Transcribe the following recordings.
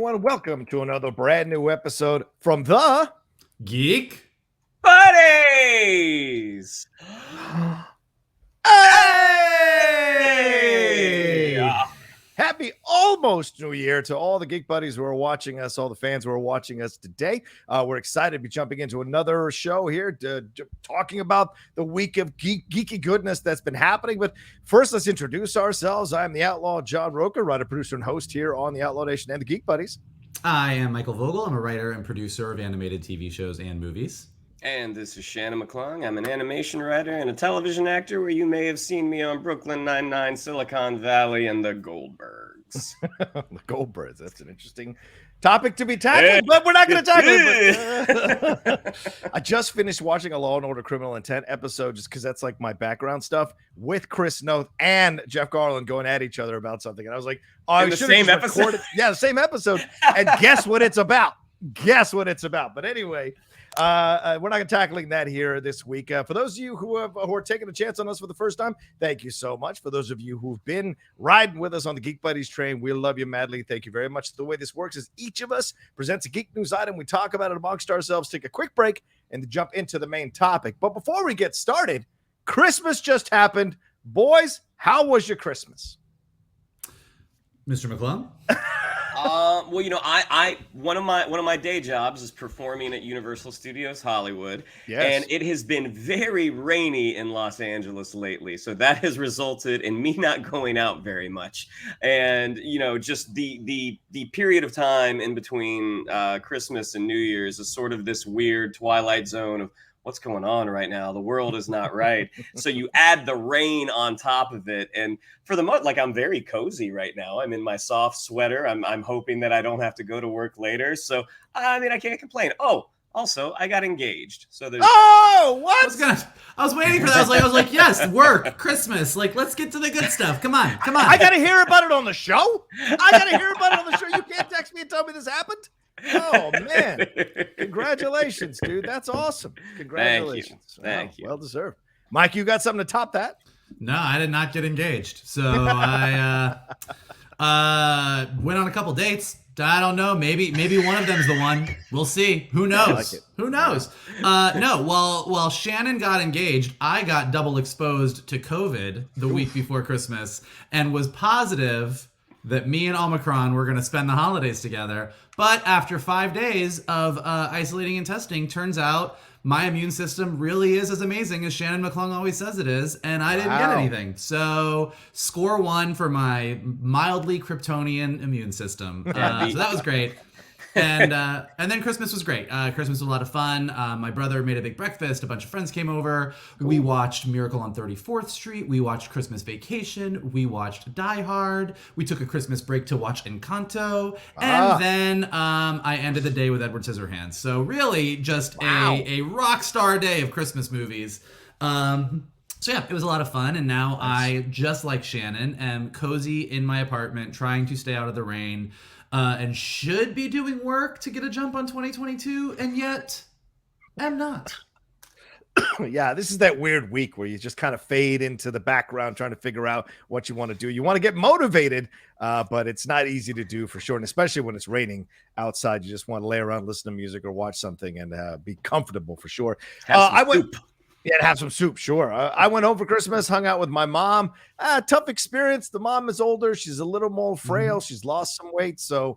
everyone. Welcome to another brand new episode from the Geek Buddies. Hey! Happy almost New Year to all the Geek Buddies who are watching us, all the fans who are watching us today. We're excited to be jumping into another show here, talking about the week of geeky goodness that's been happening. But first, let's introduce ourselves. I'm the Outlaw John Rocha, writer, producer, and host here on the Outlaw Nation and the Geek Buddies. I am Michael Vogel. I'm a writer and producer of animated TV shows and movies. And this is Shannon McClung. I'm an animation writer and a television actor where you may have seen me on Brooklyn Nine-Nine, Silicon Valley, and the Goldbergs. The Goldbergs. That's an interesting topic to be tackled, but we're not going to tackle it. I just finished watching a Law & Order Criminal Intent episode just because that's like my background stuff with Chris Noth and Jeff Garland going at each other about something. And I was like, oh, in the same episode? Yeah, the same episode. And guess what it's about? Guess what it's about. But anyway, we're not tackling that here this week. For those of you who are taking a chance on us for the first time, thank you so much. For those of you who've been riding with us on the Geek Buddies train, we love you madly. Thank you very much. The way this works is each of us presents a geek news item. We talk about it amongst ourselves, take a quick break, and jump into the main topic. But before we get started, Christmas just happened. Boys, how was your Christmas? Mr. McClung? Well, you know, I one of my day jobs is performing at Universal Studios Hollywood, and it has been very rainy in Los Angeles lately, so that has resulted in me not going out very much. And you know, just the period of time in between Christmas and New Year's is sort of this weird twilight zone of what's going on right now. The world is not right. So you add the rain on top of it. And for the most, like, I'm very cozy right now. I'm in my soft sweater. I'm hoping that I don't have to go to work later. So, I mean, I can't complain. Oh, also, I got engaged. So there's... Oh, what? I was waiting for that. I was like, yes, work, Christmas. Like, let's get to the good stuff. Come on. I got to hear about it on the show? I got to hear about it on the show? You can't text me and tell me this happened? Oh, man. Congratulations, dude. That's awesome. Congratulations. Thank you. Well deserved. Mike, you got something to top that? No, I did not get engaged. So I went on a couple dates. I don't know. Maybe one of them's the one. We'll see. Who knows? I like it. Who knows? No, while Shannon got engaged, I got double exposed to COVID the week before Christmas and was positive that me and Omicron were going to spend the holidays together. But after 5 days of isolating and testing, turns out my immune system really is as amazing as Shannon McClung always says it is, and I didn't get anything. So score one for my mildly Kryptonian immune system. So that was great. And then Christmas was great. Christmas was a lot of fun. My brother made a big breakfast. A bunch of friends came over. Cool. We watched Miracle on 34th Street. We watched Christmas Vacation. We watched Die Hard. We took a Christmas break to watch Encanto. And then I ended the day with Edward Scissorhands. So really just a rock star day of Christmas movies. So yeah, it was a lot of fun. And now I, just like Shannon, am cozy in my apartment trying to stay out of the rain. And should be doing work to get a jump on 2022, and yet am not. Yeah, this is that weird week where you just kind of fade into the background trying to figure out what you want to do. You want to get motivated, but it's not easy to do for sure. And especially when it's raining outside, you just want to lay around, listen to music or watch something and be comfortable for sure. Yeah, have some soup, sure. I went home for Christmas, hung out with my mom. Tough experience. The mom is older. She's a little more frail. She's lost some weight. So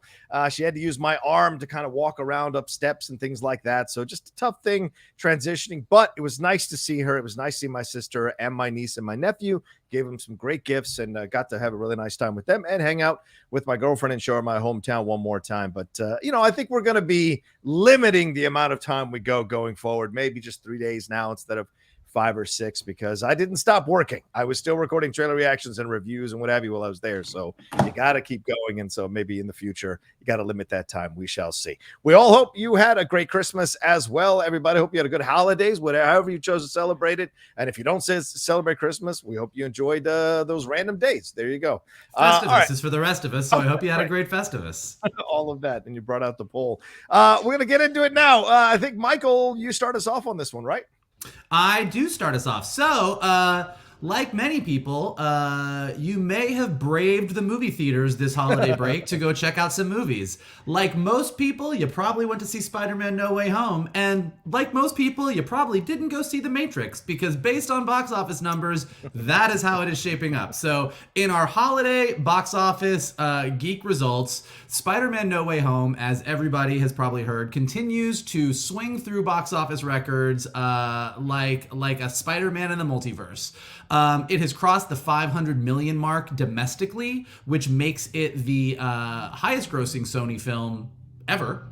she had to use my arm to kind of walk around up steps and things like that. So just a tough thing transitioning. But it was nice to see her. It was nice to see my sister and my niece and my nephew. Gave them some great gifts and got to have a really nice time with them and hang out with my girlfriend and show her my hometown one more time. But, I think we're going to be limiting the amount of time we go going forward. Maybe just 3 days now instead of 5 or 6, because I didn't stop working. I was still recording trailer reactions and reviews and what have you while I was there. So you got to keep going. And so maybe in the future, you got to limit that time. We shall see. We all hope you had a great Christmas as well. Everybody, hope you had a good holidays, however you chose to celebrate it. And if you don't celebrate Christmas, we hope you enjoyed those random days. There you go. Festivus is for the rest of us. So I hope you had a great Festivus. All of that. And you brought out the poll. We're going to get into it now. I think, Michael, you start us off on this one, right? I do start us off. So like many people, you may have braved the movie theaters this holiday break to go check out some movies. Like most people, you probably went to see Spider-Man No Way Home. And like most people, you probably didn't go see The Matrix, because based on box office numbers, that is how it is shaping up. So in our holiday box office geek results, Spider-Man No Way Home, as everybody has probably heard, continues to swing through box office records like a Spider-Man in the multiverse. It has crossed the 500 million mark domestically, which makes it the highest grossing Sony film ever.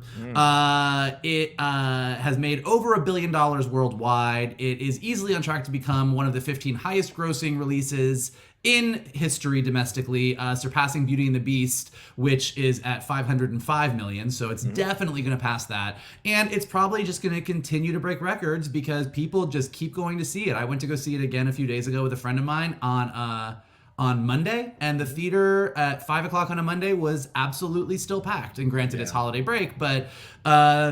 It has made over $1 billion worldwide. It is easily on track to become one of the 15 highest grossing releases in history domestically, surpassing Beauty and the Beast, which is at 505 million. So it's definitely going to pass that. And it's probably just going to continue to break records because people just keep going to see it. I went to go see it again a few days ago with a friend of mine on Monday, and the theater at 5 o'clock on a Monday was absolutely still packed. And granted, it's holiday break, but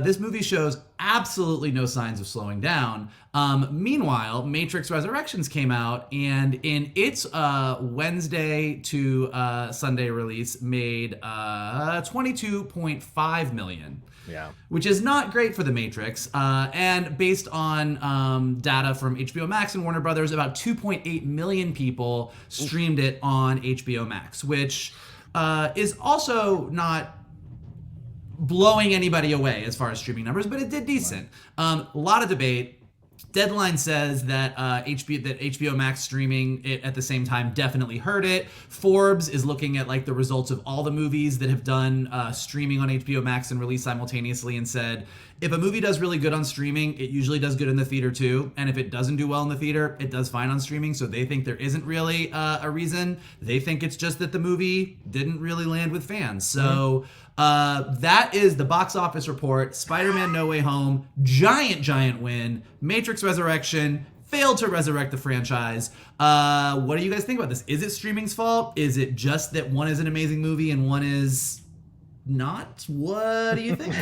this movie shows absolutely no signs of slowing down. Meanwhile, Matrix Resurrections came out, and in its Wednesday to Sunday release made 22.5 million. Yeah. Which is not great for The Matrix. And based on data from HBO Max and Warner Brothers, about 2.8 million people streamed it on HBO Max, which is also not blowing anybody away as far as streaming numbers, but it did decent. A lot of debate. Deadline says that HBO Max streaming it at the same time definitely hurt it. Forbes is looking at like the results of all the movies that have done streaming on HBO Max and released simultaneously, and said if a movie does really good on streaming, it usually does good in the theater too. And if it doesn't do well in the theater, it does fine on streaming. So they think there isn't really a reason. They think it's just that the movie didn't really land with fans. So that is the box office report. Spider-Man No Way Home, giant win. Matrix Resurrection failed to resurrect the franchise. What do you guys think about this? Is it streaming's fault? Is it just that one is an amazing movie and one is not? What do you think?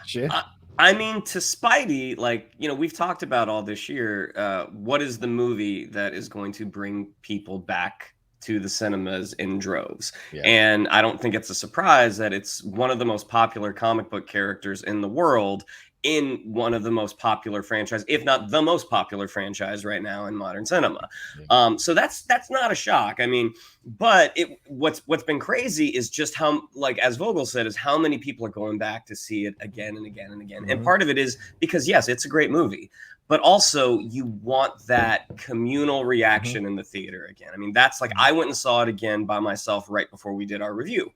Shit. I mean, to Spidey, like, you know, we've talked about all this year. What is the movie that is going to bring people back to the cinemas in droves? Yeah. And I don't think it's a surprise that it's one of the most popular comic book characters in the world in one of the most popular franchise, if not the most popular franchise right now in modern cinema. Yeah. So that's not a shock. I mean, but what's been crazy is just how, like, as Vogel said, is how many people are going back to see it again and again and again. Mm-hmm. And part of it is because, yes, it's a great movie, but also you want that communal reaction in the theater again. I mean, that's like, I went and saw it again by myself right before we did our review.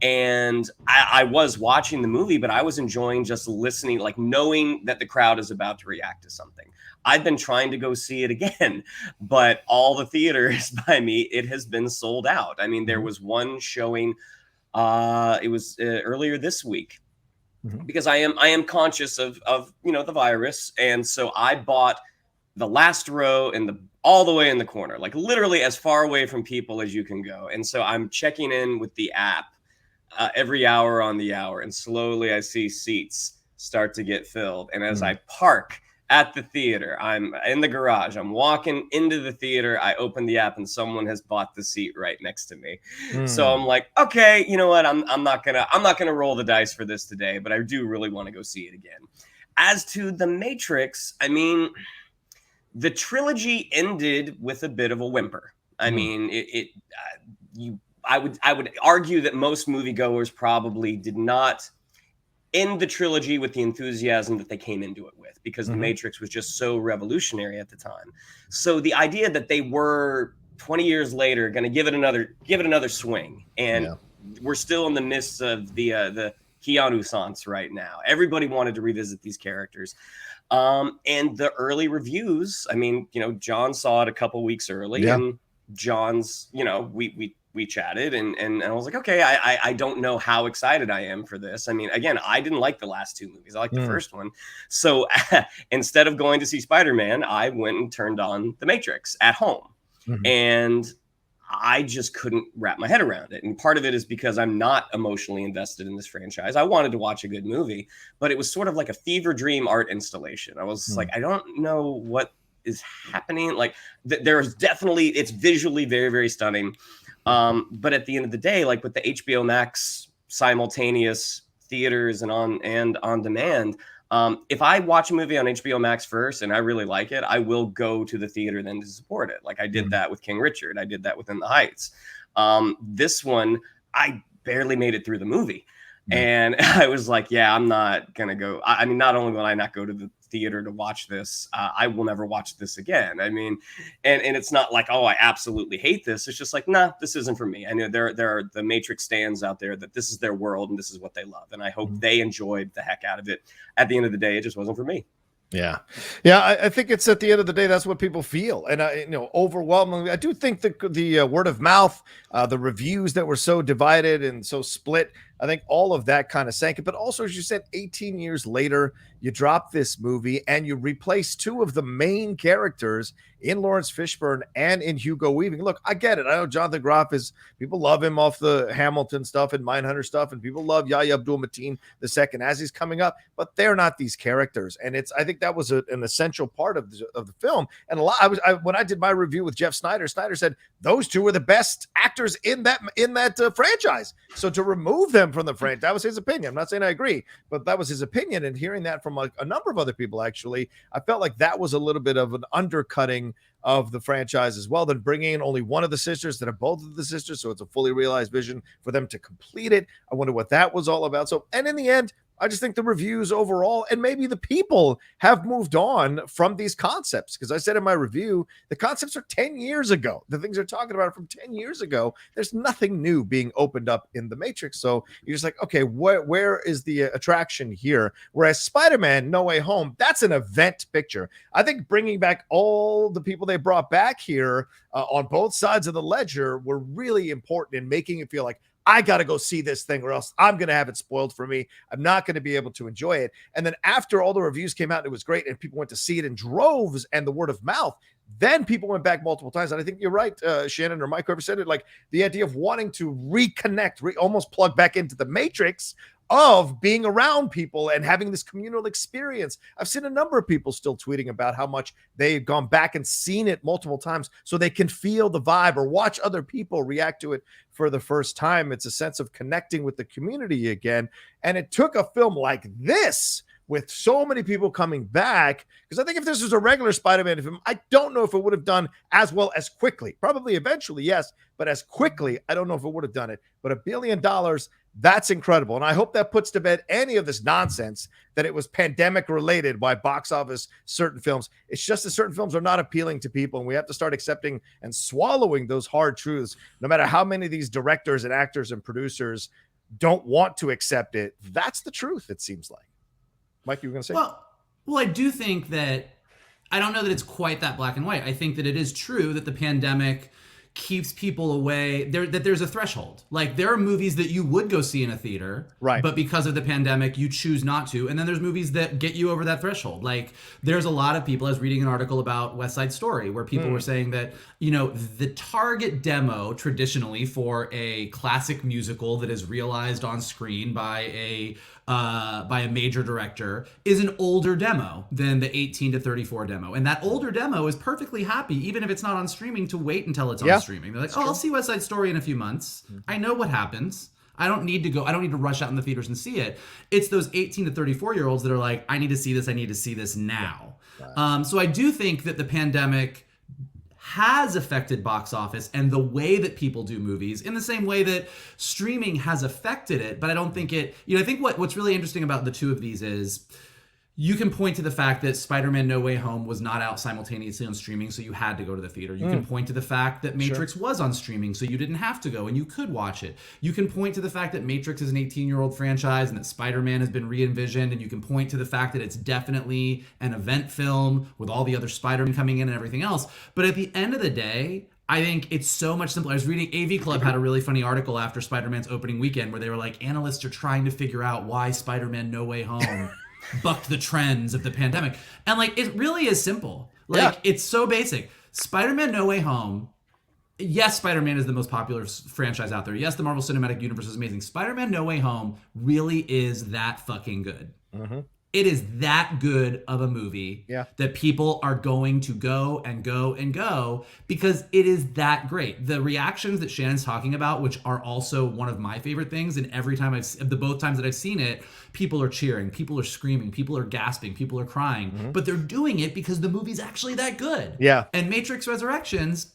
And I was watching the movie, but I was enjoying just listening, like knowing that the crowd is about to react to something. I've been trying to go see it again, but all the theaters by me, it has been sold out. I mean, there was one showing, it was earlier this week, because I am conscious of you know, the virus, and so I bought the last row and all the way in the corner, like literally as far away from people as you can go. And so I'm checking in with the app every hour on the hour, and slowly I see seats start to get filled. And as I park at the theater, I'm in the garage, I'm walking into the theater, I open the app and someone has bought the seat right next to me. So I'm like, okay, you know what? I'm not gonna roll the dice for this today, but I do really want to go see it again. As to The Matrix, I mean, the trilogy ended with a bit of a whimper. I mean, I would argue that most moviegoers probably did not end the trilogy with the enthusiasm that they came into it with, because The Matrix was just so revolutionary at the time. So the idea that they were 20 years later going to give it another swing, and we're still in the midst of the Keanu-sance right now. Everybody wanted to revisit these characters. And the early reviews, I mean, you know, John saw it a couple weeks early, and John's, you know, we chatted, and I was like, okay, I don't know how excited I am for this. I mean, again, I didn't like the last two movies. I liked the first one. So instead of going to see Spider-Man, I went and turned on The Matrix at home. And I just couldn't wrap my head around it. And part of it is because I'm not emotionally invested in this franchise. I wanted to watch a good movie, but it was sort of like a fever dream art installation. I was like, I don't know what is happening? Like there's definitely, it's visually very, very stunning. But at the end of the day, like with the HBO Max simultaneous theaters and on demand, if I watch a movie on HBO Max first and I really like it, I will go to the theater then to support it. Like I did that with King Richard. I did that with In the Heights. This one, I barely made it through the movie. And I was like, yeah, I'm not going to go. I mean, not only will I not go to the theater to watch this, I will never watch this again. I mean, and it's not like, oh, I absolutely hate this. It's just like, nah, this isn't for me. I know there are the Matrix stands out there that this is their world and this is what they love. And I hope they enjoyed the heck out of it. At the end of the day, it just wasn't for me. Yeah. I think it's at the end of the day, that's what people feel. And, overwhelmingly, I do think the word of mouth, the reviews that were so divided and so split, I think all of that kind of sank it. But also, as you said, 18 years later, you drop this movie and you replace two of the main characters in Lawrence Fishburne and in Hugo Weaving. Look, I get it. I know Jonathan Groff people love him off the Hamilton stuff and Mindhunter stuff, and people love Yahya Abdul-Mateen II as he's coming up, but they're not these characters. And I think that was an essential part of the film. And when I did my review with Jeff Snyder said those two were the best actors in that franchise. So to remove them from the franchise, that was his opinion. I'm not saying I agree, but that was his opinion. And hearing that from a number of other people, actually, I felt like that was a little bit of an undercutting of the franchise as well, than bringing in only one of the sisters that are both of the sisters. So it's a fully realized vision for them to complete it. I wonder what that was all about. So, and in the end, I just think the reviews overall, and maybe the people, have moved on from these concepts. Because I said in my review, the concepts are 10 years ago. The things they're talking about are from 10 years ago. There's nothing new being opened up in the Matrix. So you're just like, okay, where is the attraction here? Whereas Spider-Man No Way Home, that's an event picture. I think bringing back all the people they brought back here on both sides of the ledger were really important in making it feel like, I got to go see this thing or else I'm going to have it spoiled for me. I'm not going to be able to enjoy it. And then after all the reviews came out and it was great and people went to see it in droves and the word of mouth, then people went back multiple times. And I think you're right, Shannon or Mike, whoever said it, like the idea of wanting to reconnect, almost plug back into the Matrix of being around people and having this communal experience. I've seen a number of people still tweeting about how much they've gone back and seen it multiple times so they can feel the vibe or watch other people react to it for the first time. It's a sense of connecting with the community again. And it took a film like this with so many people coming back, because I think if this was a regular Spider-Man film, I don't know if it would have done as well as quickly. Probably eventually, yes, but as quickly, I don't know if it would have done it. But $1 billion, that's incredible. And I hope that puts to bed any of this nonsense that it was pandemic related, why box office certain films. It's just that certain films are not appealing to people, and we have to start accepting and swallowing those hard truths, no matter how many of these directors and actors and producers don't want to accept it. That's the truth, it seems like. Mike, you were going to say? Well, I do think that, I don't know that it's quite that black and white. I think that it is true that the pandemic keeps people away, that there's a threshold. Like, there are movies that you would go see in a theater, right, but because of the pandemic, you choose not to. And then there's movies that get you over that threshold. Like, there's a lot of people, I was reading an article about West Side Story, where people were saying that, the target demo traditionally for a classic musical that is realized on screen by a major director is an older demo than the 18 to 34 demo. And that older demo is perfectly happy, even if it's not on streaming, to wait until it's on streaming. They're like, I'll see West Side Story in a few months. I know what happens. I don't need to go. I don't need to rush out in the theaters and see it. It's those 18 to 34-year-olds that are like, I need to see this. I need to see this now. Right. So I do think that the pandemic has affected box office and the way that people do movies in the same way that streaming has affected it. But I don't think it, I think what's really interesting about the two of these is you can point to the fact that Spider-Man No Way Home was not out simultaneously on streaming, so you had to go to the theater. You can point to the fact that Matrix was on streaming, so you didn't have to go and you could watch it. You can point to the fact that Matrix is an 18-year-old franchise and that Spider-Man has been re-envisioned, and you can point to the fact that it's definitely an event film with all the other Spider-Man coming in and everything else. But at the end of the day, I think it's so much simpler. I was reading, AV Club had a really funny article after Spider-Man's opening weekend where they were like, analysts are trying to figure out why Spider-Man No Way Home bucked the trends of the pandemic. And it really is simple. It's so basic. Spider-Man No Way Home, yes, Spider-Man is the most popular franchise out there. Yes, the Marvel Cinematic Universe is amazing. Spider-Man No Way Home really is that fucking good. Mm-hmm. It is that good of a movie that people are going to go and go and go because it is that great. The reactions that Shannon's talking about, which are also one of my favorite things, and every time both times that I've seen it, people are cheering, people are screaming, people are gasping, people are crying, but they're doing it because the movie's actually that good. Yeah. And Matrix Resurrections,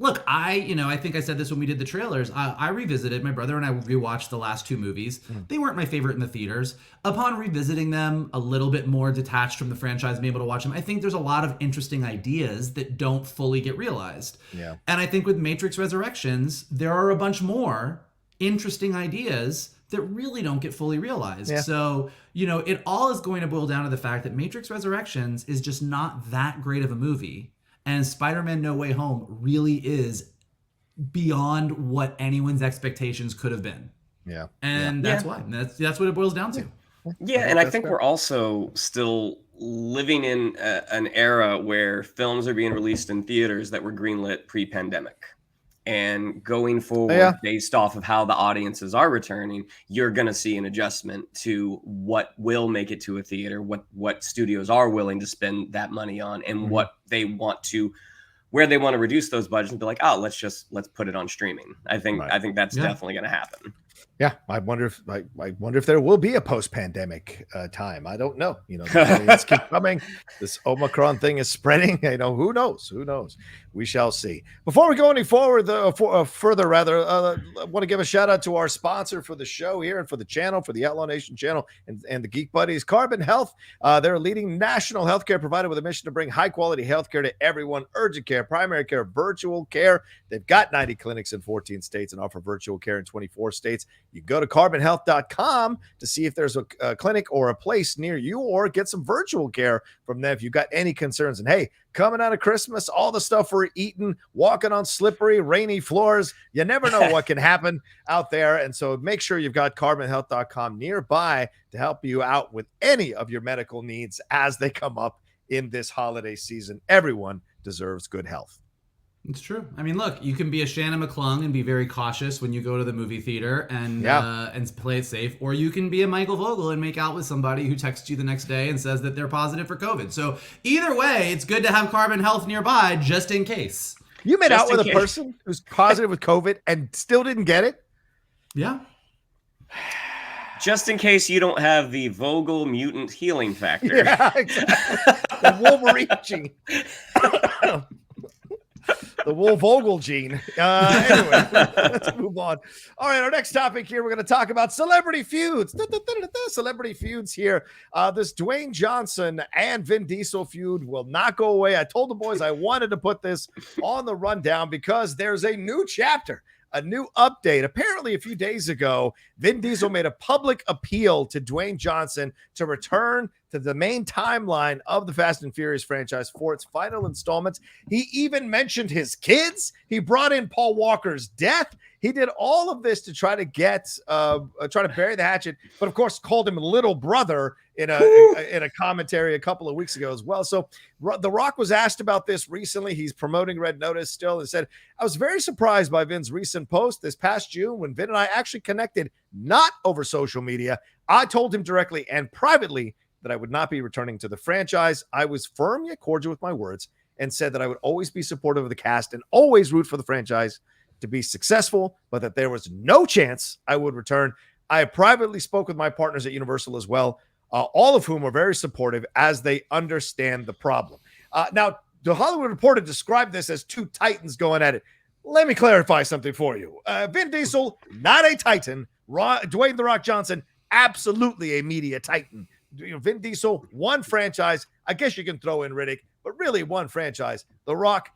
look, I think I said this when we did the trailers. I revisited, my brother and I rewatched the last two movies. They weren't my favorite in the theaters. Upon revisiting them, a little bit more detached from the franchise and being able to watch them, I think there's a lot of interesting ideas that don't fully get realized. Yeah. And I think with Matrix Resurrections, there are a bunch more interesting ideas that really don't get fully realized. Yeah. So, it all is going to boil down to the fact that Matrix Resurrections is just not that great of a movie. And Spider-Man No Way Home really is beyond what anyone's expectations could have been. Yeah. And that's why. That's what it boils down to. Yeah, and I think we're also still living in an era where films are being released in theaters that were greenlit pre-pandemic. And going forward, based off of how the audiences are returning, you're going to see an adjustment to what will make it to a theater, what studios are willing to spend that money on, and what they want to, where they want to reduce those budgets and be like, oh, let's put it on streaming. I think that's definitely going to happen. Yeah, I wonder if there will be a post-pandemic time. I don't know. It's keep coming. This Omicron thing is spreading. Who knows? We shall see. Before we go any forward, further, I want to give a shout out to our sponsor for the show here and for the channel, for the Outlaw Nation channel, and the Geek Buddies, Carbon Health. They're a leading national healthcare provider with a mission to bring high-quality healthcare to everyone. Urgent care, primary care, virtual care. They've got 90 clinics in 14 states and offer virtual care in 24 states. You go to carbonhealth.com to see if there's a clinic or a place near you, or get some virtual care from them if you've got any concerns. And hey, coming out of Christmas, all the stuff we're eating, walking on slippery, rainy floors, you never know what can happen out there. And so make sure you've got carbonhealth.com nearby to help you out with any of your medical needs as they come up in this holiday season. Everyone deserves good health. It's true. I mean, look, you can be a Shannon McClung and be very cautious when you go to the movie theater and play it safe, or you can be a Michael Vogel and make out with somebody who texts you the next day and says that they're positive for COVID. So either way, it's good to have Carbon Health nearby just in case. You made out with a person who's positive with COVID and still didn't get it? Yeah. Just in case you don't have the Vogel mutant healing factor. Yeah, exactly. The Wolverine gene. The Vogel gene. Anyway, let's move on. All right, our next topic here, we're going to talk about celebrity feuds. Celebrity feuds here. This Dwayne Johnson and Vin Diesel feud will not go away. I told the boys I wanted to put this on the rundown because there's a new chapter, a new update. Apparently, a few days ago, Vin Diesel made a public appeal to Dwayne Johnson to return to the main timeline of the Fast and Furious franchise for its final installments. He even mentioned his kids. He brought in Paul Walker's death. He did all of this to try to try to bury the hatchet, but of course called him little brother in a commentary a couple of weeks ago as well. So The Rock was asked about this recently. He's promoting Red Notice still and said, I was very surprised by Vin's recent post this past June when Vin and I actually connected, not over social media. I told him directly and privately that I would not be returning to the franchise. I was firm yet cordial with my words and said that I would always be supportive of the cast and always root for the franchise to be successful, but that there was no chance I would return. I privately spoke with my partners at Universal as well, all of whom are very supportive as they understand the problem. Now, the Hollywood Reporter described this as two titans going at it. Let me clarify something for you. Vin Diesel, not a titan. Dwayne "The Rock" Johnson, absolutely a media titan. Vin Diesel, one franchise. I guess you can throw in Riddick, but really one franchise. The Rock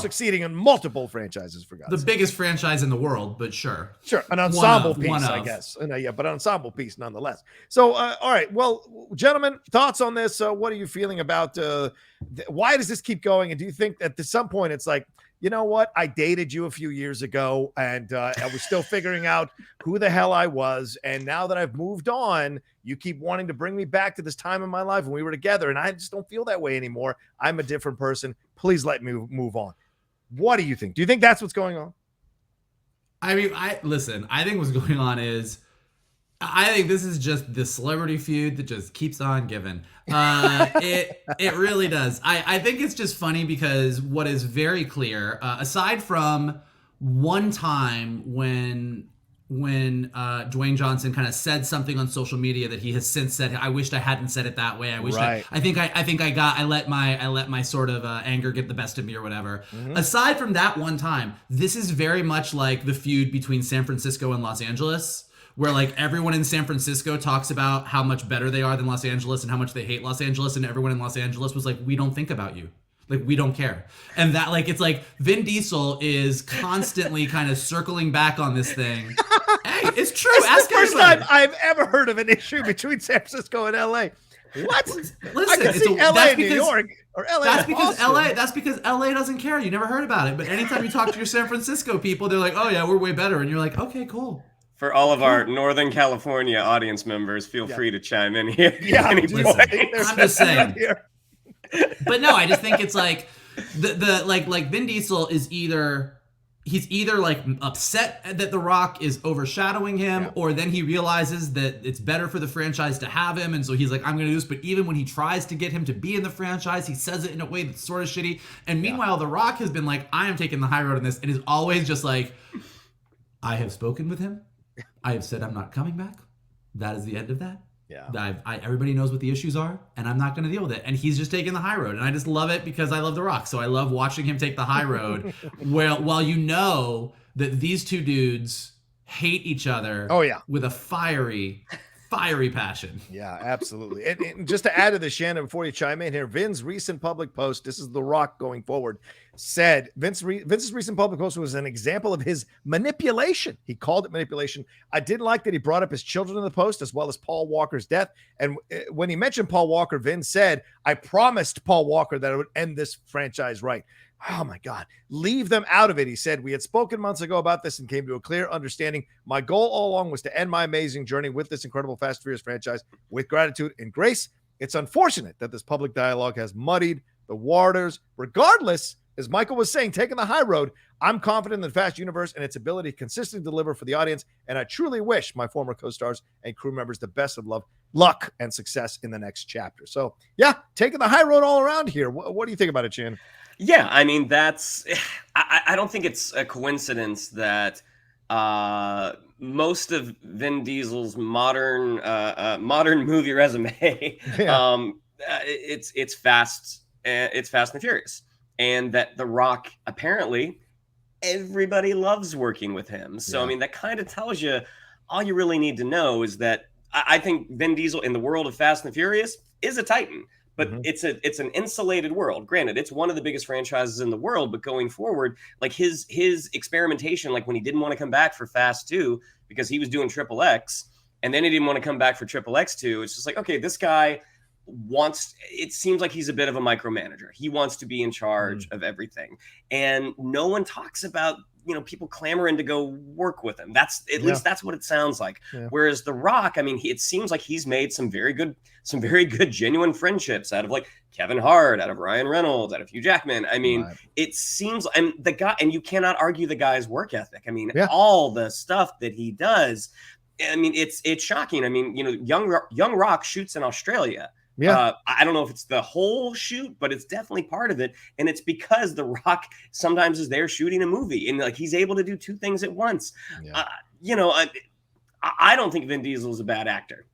succeeding in multiple franchises, for God's sake. The biggest franchise in the world, but sure. Sure, an ensemble piece, I guess. But an ensemble piece nonetheless. So, all right. Well, gentlemen, thoughts on this? What are you feeling about why does this keep going? And do you think that at some point it's like, you know what? I dated you a few years ago and I was still figuring out who the hell I was. And now that I've moved on, you keep wanting to bring me back to this time in my life when we were together. And I just don't feel that way anymore. I'm a different person. Please let me move on. What do you think? Do you think that's what's going on? I mean, listen, I think what's going on is I think this is just the celebrity feud that just keeps on giving. It really does. I think it's just funny because what is very clear, aside from one time when Dwayne Johnson kind of said something on social media that he has since said, I wished I hadn't said it that way. I wish I let my sort of anger get the best of me or whatever. Mm-hmm. Aside from that one time, this is very much like the feud between San Francisco and Los Angeles, where like everyone in San Francisco talks about how much better they are than Los Angeles and how much they hate Los Angeles, and everyone in Los Angeles was like, we don't think about you. Like, we don't care. And that, like, it's like Vin Diesel is constantly kind of circling back on this thing. Hey, it's true. It's the first time I've ever heard of an issue between San Francisco and LA. What? Listen, I can see LA and New York or LA. That's because LA doesn't care. You never heard about it. But anytime you talk to your San Francisco people, they're like, oh yeah, we're way better. And you're like, okay, cool. For all of our Northern California audience members, feel free to chime in here. Yeah, I'm just saying. But no, I just think it's like like Vin Diesel is either like upset that The Rock is overshadowing him, or then he realizes that it's better for the franchise to have him, and so he's like, I'm going to do this. But even when he tries to get him to be in the franchise, he says it in a way that's sort of shitty. And meanwhile, The Rock has been like, I am taking the high road on this, and is always just like, I have spoken with him. I have said I'm not coming back. That is the end of that. Yeah. Everybody knows what the issues are, and I'm not going to deal with it. And he's just taking the high road, and I just love it because I love The Rock. So I love watching him take the high road, while you know that these two dudes hate each other. Oh yeah, with a fiery passion. Yeah, absolutely. And just to add to the, Shannon, before you chime in here, Vin's recent public post, this is The Rock going forward, said Vince's recent public post was an example of his manipulation. He called it manipulation. I didn't like that he brought up his children in the post, as well as Paul Walker's death. And when he mentioned Paul Walker, Vin said, I promised Paul Walker that I would end this franchise right. Oh my God, leave them out of it. He said, we had spoken months ago about this and came to a clear understanding. My goal all along was to end my amazing journey with this incredible Fast and Furious franchise with gratitude and grace. It's unfortunate that this public dialogue has muddied the waters. Regardless, as Michael was saying, taking the high road, I'm confident in the Fast universe and its ability to consistently deliver for the audience. And I truly wish my former co-stars and crew members the best of luck and success in the next chapter. So yeah, taking the high road all around here. What do you think about it, Chan? Yeah, I mean, I don't think it's a coincidence that most of Vin Diesel's modern movie resume, it's Fast and Furious, and that The Rock, apparently everybody loves working with him. So I mean, that kind of tells you all you really need to know is that I think Vin Diesel in the world of Fast and Furious is a titan. But it's an insulated world. Granted, it's one of the biggest franchises in the world, but going forward, like his experimentation, like when he didn't want to come back for Fast 2 because he was doing Triple X, and then he didn't want to come back for Triple X 2, it's just like, okay, this guy it seems like he's a bit of a micromanager. He wants to be in charge of everything. And no one talks about, people clamoring to go work with him. That's at least that's what it sounds like. Yeah. Whereas The Rock, I mean, it seems like he's made some very good, genuine friendships out of like Kevin Hart, out of Ryan Reynolds, out of Hugh Jackman. I mean, it seems, and the guy, and you cannot argue the guy's work ethic. I mean, all the stuff that he does. I mean, it's shocking. I mean, young Rock shoots in Australia. Yeah, I don't know if it's the whole shoot, but it's definitely part of it. And it's because The Rock sometimes is there shooting a movie and like he's able to do two things at once. Yeah. I don't think Vin Diesel is a bad actor.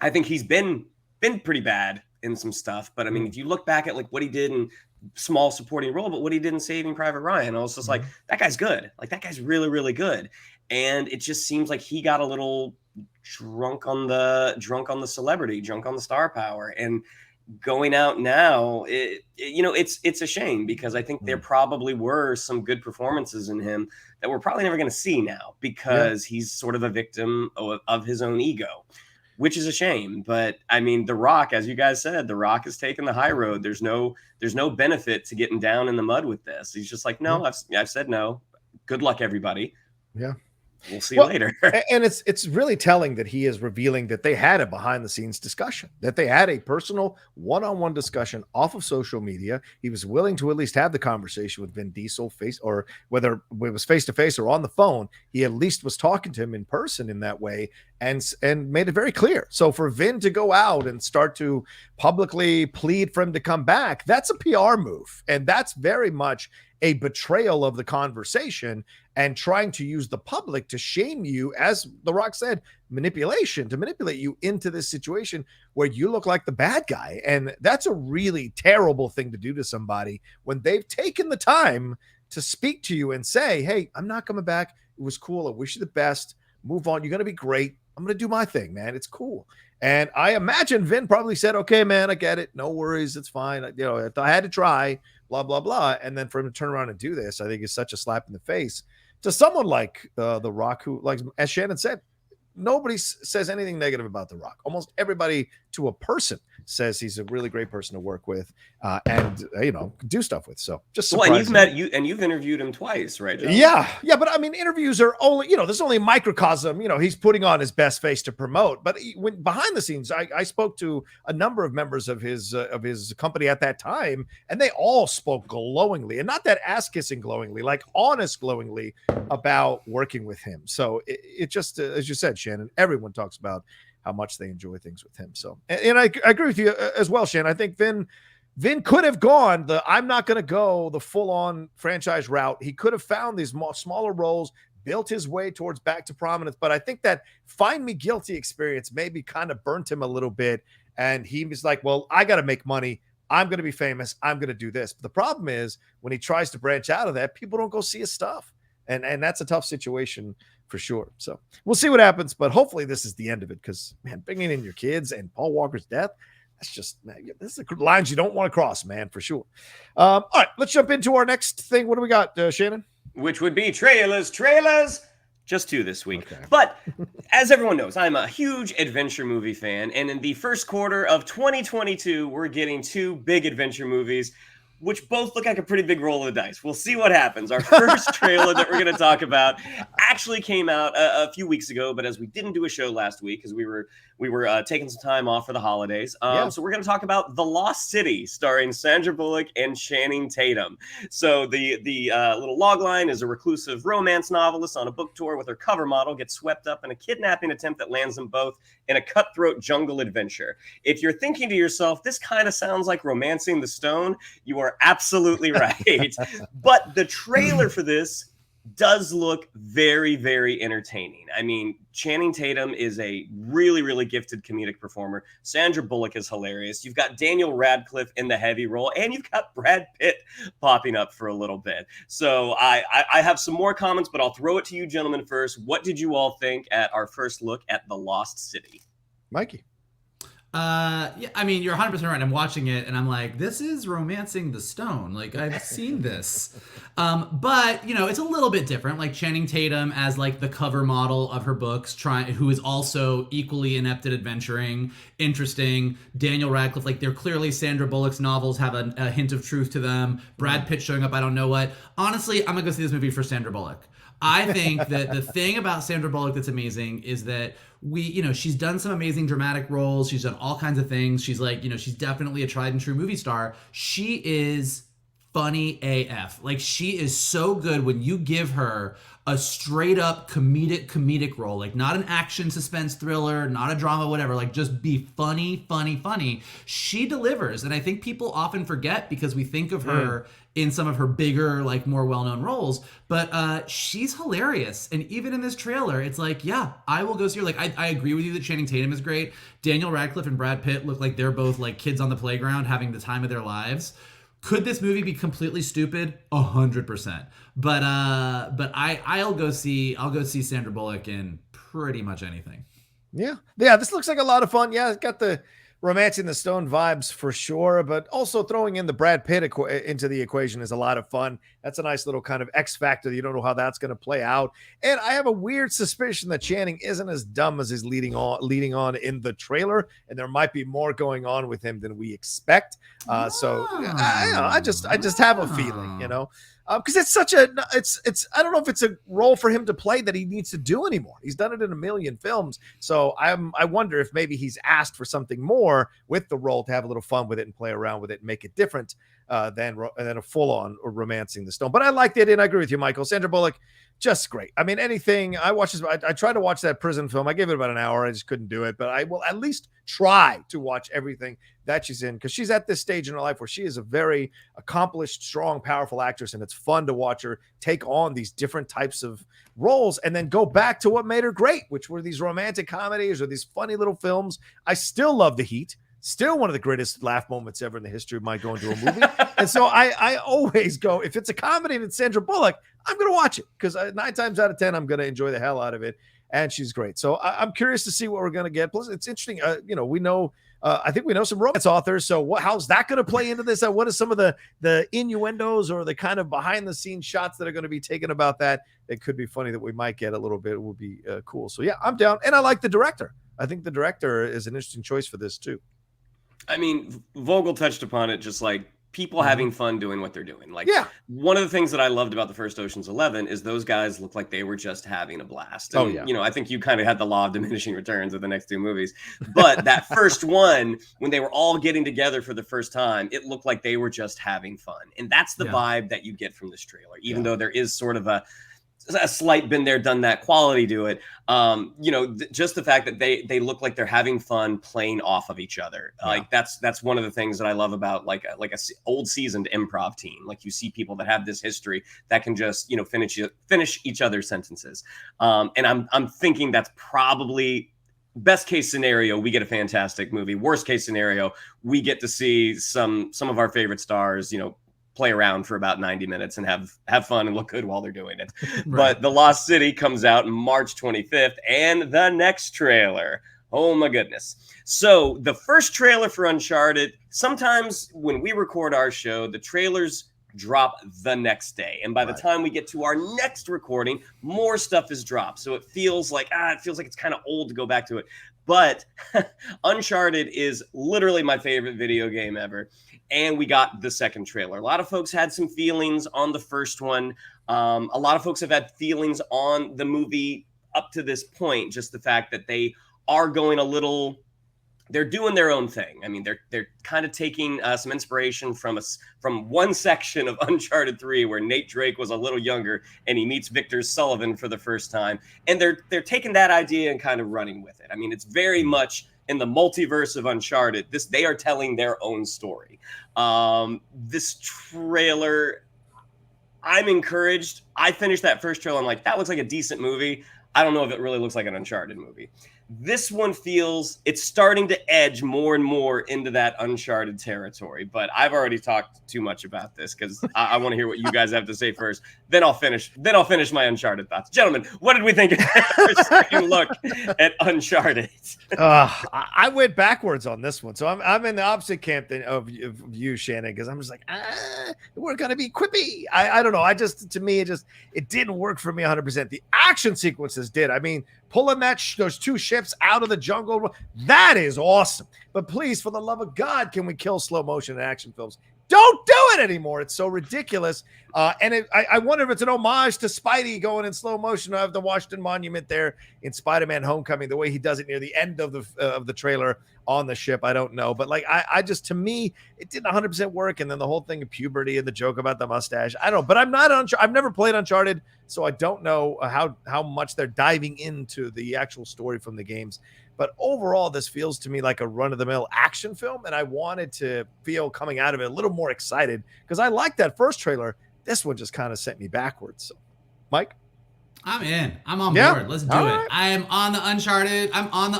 I think he's been pretty bad in some stuff. But I mean, if you look back at like what he did in small supporting role, but what he did in Saving Private Ryan, I was just like, that guy's good. Like that guy's really, really good. And it just seems like he got a little drunk on the celebrity, drunk on the star power, and going out now, it's a shame because I think there probably were some good performances in him that we're probably never going to see now because he's sort of a victim of his own ego, which is a shame. But I mean, The Rock, as you guys said, The Rock has taken the high road. There's no benefit to getting down in the mud with this. He's just like, no, I've said no. Good luck, everybody. Yeah. We'll see later. And it's really telling that he is revealing that they had a behind the scenes discussion, that they had a personal one-on-one discussion off of social media. He was willing to at least have the conversation with Vin Diesel or whether it was face to face or on the phone. He at least was talking to him in person in that way and made it very clear. So for Vin to go out and start to publicly plead for him to come back, that's a PR move. And that's very much a betrayal of the conversation and trying to use the public to shame you, as The Rock said, to manipulate you into this situation where you look like the bad guy. And that's a really terrible thing to do to somebody when they've taken the time to speak to you and say, hey, I'm not coming back. It was cool. I wish you the best. Move on. You're going to be great. I'm going to do my thing, man. It's cool. And I imagine Vin probably said, okay, man, I get it. No worries. It's fine. I had to try, blah, blah, blah. And then for him to turn around and do this, I think is such a slap in the face to someone like The Rock, who, like, as Shannon said, nobody says anything negative about The Rock. Almost everybody to a person says he's a really great person to work with and do stuff with. So just surprising. And you've interviewed him twice, right, John? Yeah. But I mean, interviews are only, there's only a microcosm. He's putting on his best face to promote. But when behind the scenes, I spoke to a number of members of his company at that time, and they all spoke glowingly, and not that ass kissing glowingly, like honest glowingly about working with him. So it just, as you said, Shannon, everyone talks about how much they enjoy things with him. So, and I agree with you as well, Shannon. I think Vin could have gone I'm not going to go the full on franchise route. He could have found these smaller roles, built his way towards back to prominence. But I think that Find Me Guilty experience maybe kind of burnt him a little bit. And he was like, well, I got to make money. I'm going to be famous. I'm going to do this. But the problem is when he tries to branch out of that, people don't go see his stuff. And that's a tough situation for sure. So we'll see what happens, but hopefully this is the end of it, because, man, bringing in your kids and Paul Walker's death, that's just, man, this is the lines you don't want to cross, man, for sure. All right, let's jump into our next thing. What do we got, Shannon? Which would be trailers. Just 2 this week. Okay. But as everyone knows, I'm a huge adventure movie fan. And in the first quarter of 2022, we're getting 2 big adventure movies, which both look like a pretty big roll of the dice. We'll see what happens. Our first trailer that we're going to talk about actually came out a few weeks ago, but as we didn't do a show last week because we were taking some time off for the holidays, so we're going to talk about The Lost City, starring Sandra Bullock and Channing Tatum. So the little logline is a reclusive romance novelist on a book tour with her cover model gets swept up in a kidnapping attempt that lands them both in a cutthroat jungle adventure. If you're thinking to yourself, this kind of sounds like Romancing the Stone, you are absolutely right. But the trailer for this does look very, very entertaining. I mean, Channing Tatum is a really, really gifted comedic performer. Sandra Bullock is hilarious. You've got Daniel Radcliffe in the heavy role, and you've got Brad Pitt popping up for a little bit. So I have some more comments, but I'll throw it to you gentlemen first. What did you all think at our first look at The Lost City? Mikey? Yeah, I mean, you're 100% right. I'm watching it and I'm like, this is Romancing the Stone. Like, I've seen this. But, it's a little bit different. Like Channing Tatum as like the cover model of her books, who is also equally inept at adventuring, interesting. Daniel Radcliffe, like they're clearly Sandra Bullock's novels have a hint of truth to them. Brad Pitt showing up, I don't know what. Honestly, I'm going to go see this movie for Sandra Bullock. I think that the thing about Sandra Bullock that's amazing is that she's done some amazing dramatic roles. She's done all kinds of things. She's like, she's definitely a tried and true movie star. She is funny AF. Like, she is so good when you give her a straight up comedic role, like not an action suspense thriller, not a drama, whatever, like just be funny. She delivers. And I think people often forget because we think of her in some of her bigger, like more well-known roles, but she's hilarious. And even in this trailer, it's like, yeah, I will go see her. Like, I agree with you that Channing Tatum is great. Daniel Radcliffe and Brad Pitt look like they're both like kids on the playground having the time of their lives. Could this movie be completely stupid? 100%. But I'll go see Sandra Bullock in pretty much anything. Yeah. This looks like a lot of fun. Yeah, it's got the Romancing the Stone vibes for sure, but also throwing in the Brad Pitt into the equation is a lot of fun. That's a nice little kind of X factor. You don't know how that's going to play out. And I have a weird suspicion that Channing isn't as dumb as he's leading on in the trailer, and there might be more going on with him than we expect. I just have a feeling, because it's such it's I don't know if it's a role for him to play that he needs to do anymore. He's done it in a million films, so I wonder if maybe he's asked for something more with the role to have a little fun with it and play around with it and make it different than a full-on romancing the stone. But I liked it, and I agree with you, Michael. Sandra Bullock, just great. I mean, anything I watched, I tried to watch that prison film. I gave it about an hour. I just couldn't do it, but I will at least try to watch everything that she's in, because she's at this stage in her life where she is a very accomplished, strong, powerful actress, and it's fun to watch her take on these different types of roles and then go back to what made her great, which were these romantic comedies or these funny little films. I still love The Heat. Still one of the greatest laugh moments ever in the history of my going to a movie. And so I always go, if it's a comedy and it's Sandra Bullock, I'm going to watch it, because 9 times out of 10, I'm going to enjoy the hell out of it. And she's great. So I'm curious to see what we're going to get. Plus, it's interesting. We know, I think we know some romance authors. So how's that going to play into this? What are some of the innuendos or the kind of behind the scenes shots that are going to be taken about that? It could be funny that we might get a little bit. It would be cool. So yeah, I'm down. And I like the director. I think the director is an interesting choice for this too. I mean, Vogel touched upon it, just like people having fun doing what they're doing. Like, one of the things that I loved about the first Ocean's 11 is those guys look like they were just having a blast. And, I think you kind of had the law of diminishing returns with the next 2 movies. But that first one, when they were all getting together for the first time, it looked like they were just having fun. And that's the vibe that you get from this trailer, even though there is sort of a slight been there, done that quality to it. Just the fact that they look like they're having fun playing off of each other. Like that's one of the things that I love about like a old seasoned improv team. Like, you see people that have this history that can just, finish each other's sentences. And I'm thinking that's probably best case scenario, we get a fantastic movie. Worst case scenario, we get to see some of our favorite stars, play around for about 90 minutes and have fun and look good while they're doing it. Right. But The Lost City comes out March 25th, and the next trailer, oh my goodness. So the first trailer for Uncharted, sometimes when we record our show, the trailers drop the next day. And by the time we get to our next recording, more stuff is dropped. So it feels like it's kind of old to go back to it. But Uncharted is literally my favorite video game ever. And we got the second trailer. A lot of folks had some feelings on the first one. A lot of folks have had feelings on the movie up to this point. Just the fact that they are going they're doing their own thing. I mean, they're kind of taking some inspiration from one section of Uncharted 3 where Nate Drake was a little younger and he meets Victor Sullivan for the first time. And they're taking that idea and kind of running with it. I mean, it's very much in the multiverse of Uncharted. They are telling their own story. This trailer, I'm encouraged. I finished that first trailer. I'm like, that looks like a decent movie. I don't know if it really looks like an Uncharted movie. This one it's starting to edge more and more into that Uncharted territory. But I've already talked too much about this because I want to hear what you guys have to say first. Then I'll finish my Uncharted thoughts. Gentlemen, what did we think of our first look at Uncharted? I went backwards on this one. So I'm in the opposite camp of you, Shannon, because I'm just like, we're going to be quippy. I don't know. To me, it didn't work for me 100%. The action sequences did. I mean, pulling those 2 ships out of the jungle, that is awesome. But please, for the love of God, can we kill slow motion in action films? Don't do it anymore. It's so ridiculous. And I wonder if it's an homage to Spidey going in slow motion of the Washington Monument there in Spider-Man Homecoming, the way he does it near the end of the trailer on the ship. I don't know. But to me, it didn't 100% work. And then the whole thing of puberty and the joke about the mustache. I don't know. But I've never played Uncharted, so I don't know how much they're diving into the actual story from the games. But overall, this feels to me like a run-of-the-mill action film, and I wanted to feel coming out of it a little more excited because I liked that first trailer. This one just kind of sent me backwards. So, Mike? I'm in. I'm on board. Let's do it. Right. I'm on the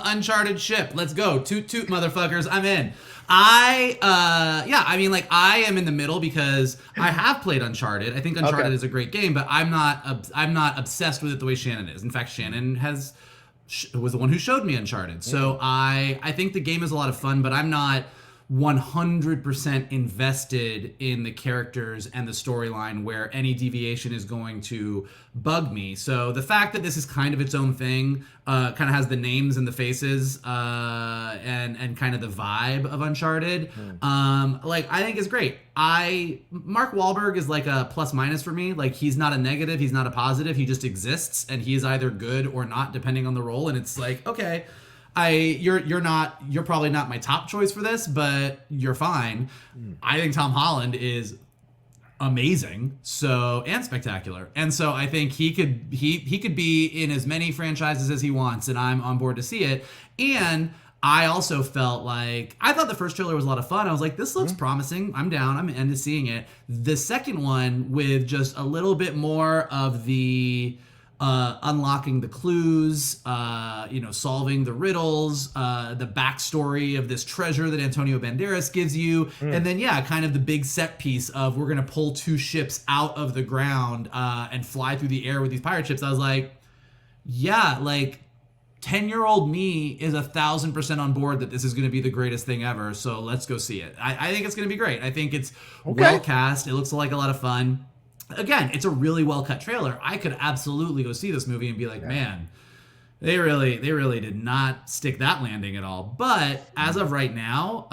Uncharted ship. Let's go. Toot toot, motherfuckers. I'm in. I am in the middle because I have played Uncharted. I think Uncharted is a great game, but I'm not obsessed with it the way Shannon is. In fact, Shannon was the one who showed me Uncharted. So I think the game is a lot of fun, but I'm not 100% invested in the characters and the storyline where any deviation is going to bug me. So the fact that this is kind of its own thing, kind of has the names and the faces, and kind of the vibe of Uncharted, like I think is great. Mark Wahlberg is like a plus minus for me. Like he's not a negative, he's not a positive, he just exists, and he is either good or not depending on the role. And it's like, okay, you're probably not my top choice for this, but you're fine. I think Tom Holland is amazing, and spectacular, and so I think he could be in as many franchises as he wants, and I'm on board to see it. And I also felt like, I thought the first trailer was a lot of fun. I was like, this looks promising. I'm down. I'm into seeing it. The second one, with just a little bit more of the unlocking the clues, solving the riddles, the backstory of this treasure that Antonio Banderas gives you, and then kind of the big set piece of we're gonna pull 2 ships out of the ground and fly through the air with these pirate ships. I was like, 10-year-old me is 1,000% on board that this is going to be the greatest thing ever. So let's go see it. I think it's going to be great. I think it's well cast. It looks like a lot of fun. Again, it's a really well cut trailer. I could absolutely go see this movie and be like, man, they really did not stick that landing at all. But as of right now,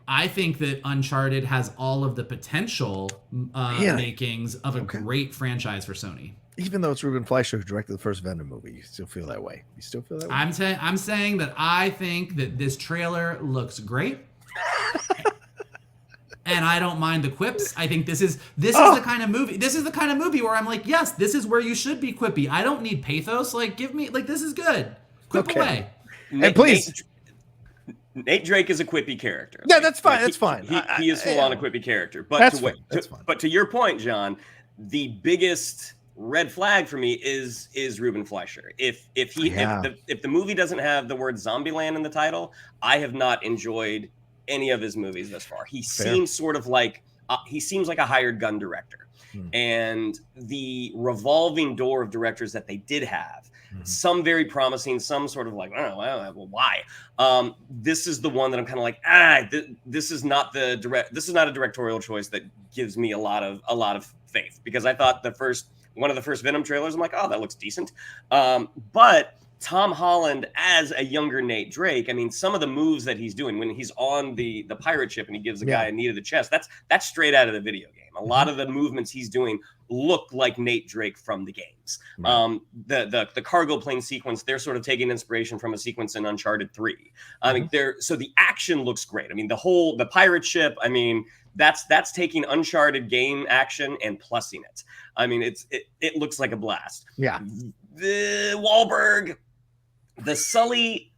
I think that Uncharted has all of the potential makings of a great franchise for Sony. Even though it's Ruben Fleischer who directed the first Venom movie, you still feel that way. You still feel that way? I'm saying that I think that this trailer looks great. And I don't mind the quips. I think this is the kind of movie. This is the kind of movie where I'm like, yes, this is where you should be quippy. I don't need pathos. Like, give me, like, this is good. Quip away. And please. Nate Drake is a quippy character. Yeah, that's fine. That's fine. He is full on a quippy character. But but to your point, John, the biggest red flag for me is Ruben Fleischer. If the movie doesn't have the word Zombieland in the title, I have not enjoyed any of his movies thus far. He seems sort of like he seems like a hired gun director. And the revolving door of directors that they did have, some very promising, some sort of like, I don't know, well, why? This is the one that I'm kind of like, this is not a directorial choice that gives me a lot of faith, because I thought one of the first Venom trailers, I'm like, oh, that looks decent. But Tom Holland as a younger Nate Drake, I mean, some of the moves that he's doing when he's on the pirate ship and he gives a guy a knee to the chest, that's straight out of the video game. A lot of the movements he's doing look like Nate Drake from the games. Right. The cargo plane sequence, they're sort of taking inspiration from a sequence in Uncharted 3. I mean, so the action looks great. I mean, the pirate ship, I mean, that's taking Uncharted game action and plussing it. I mean, it looks like a blast. Yeah. The Wahlberg, the Sully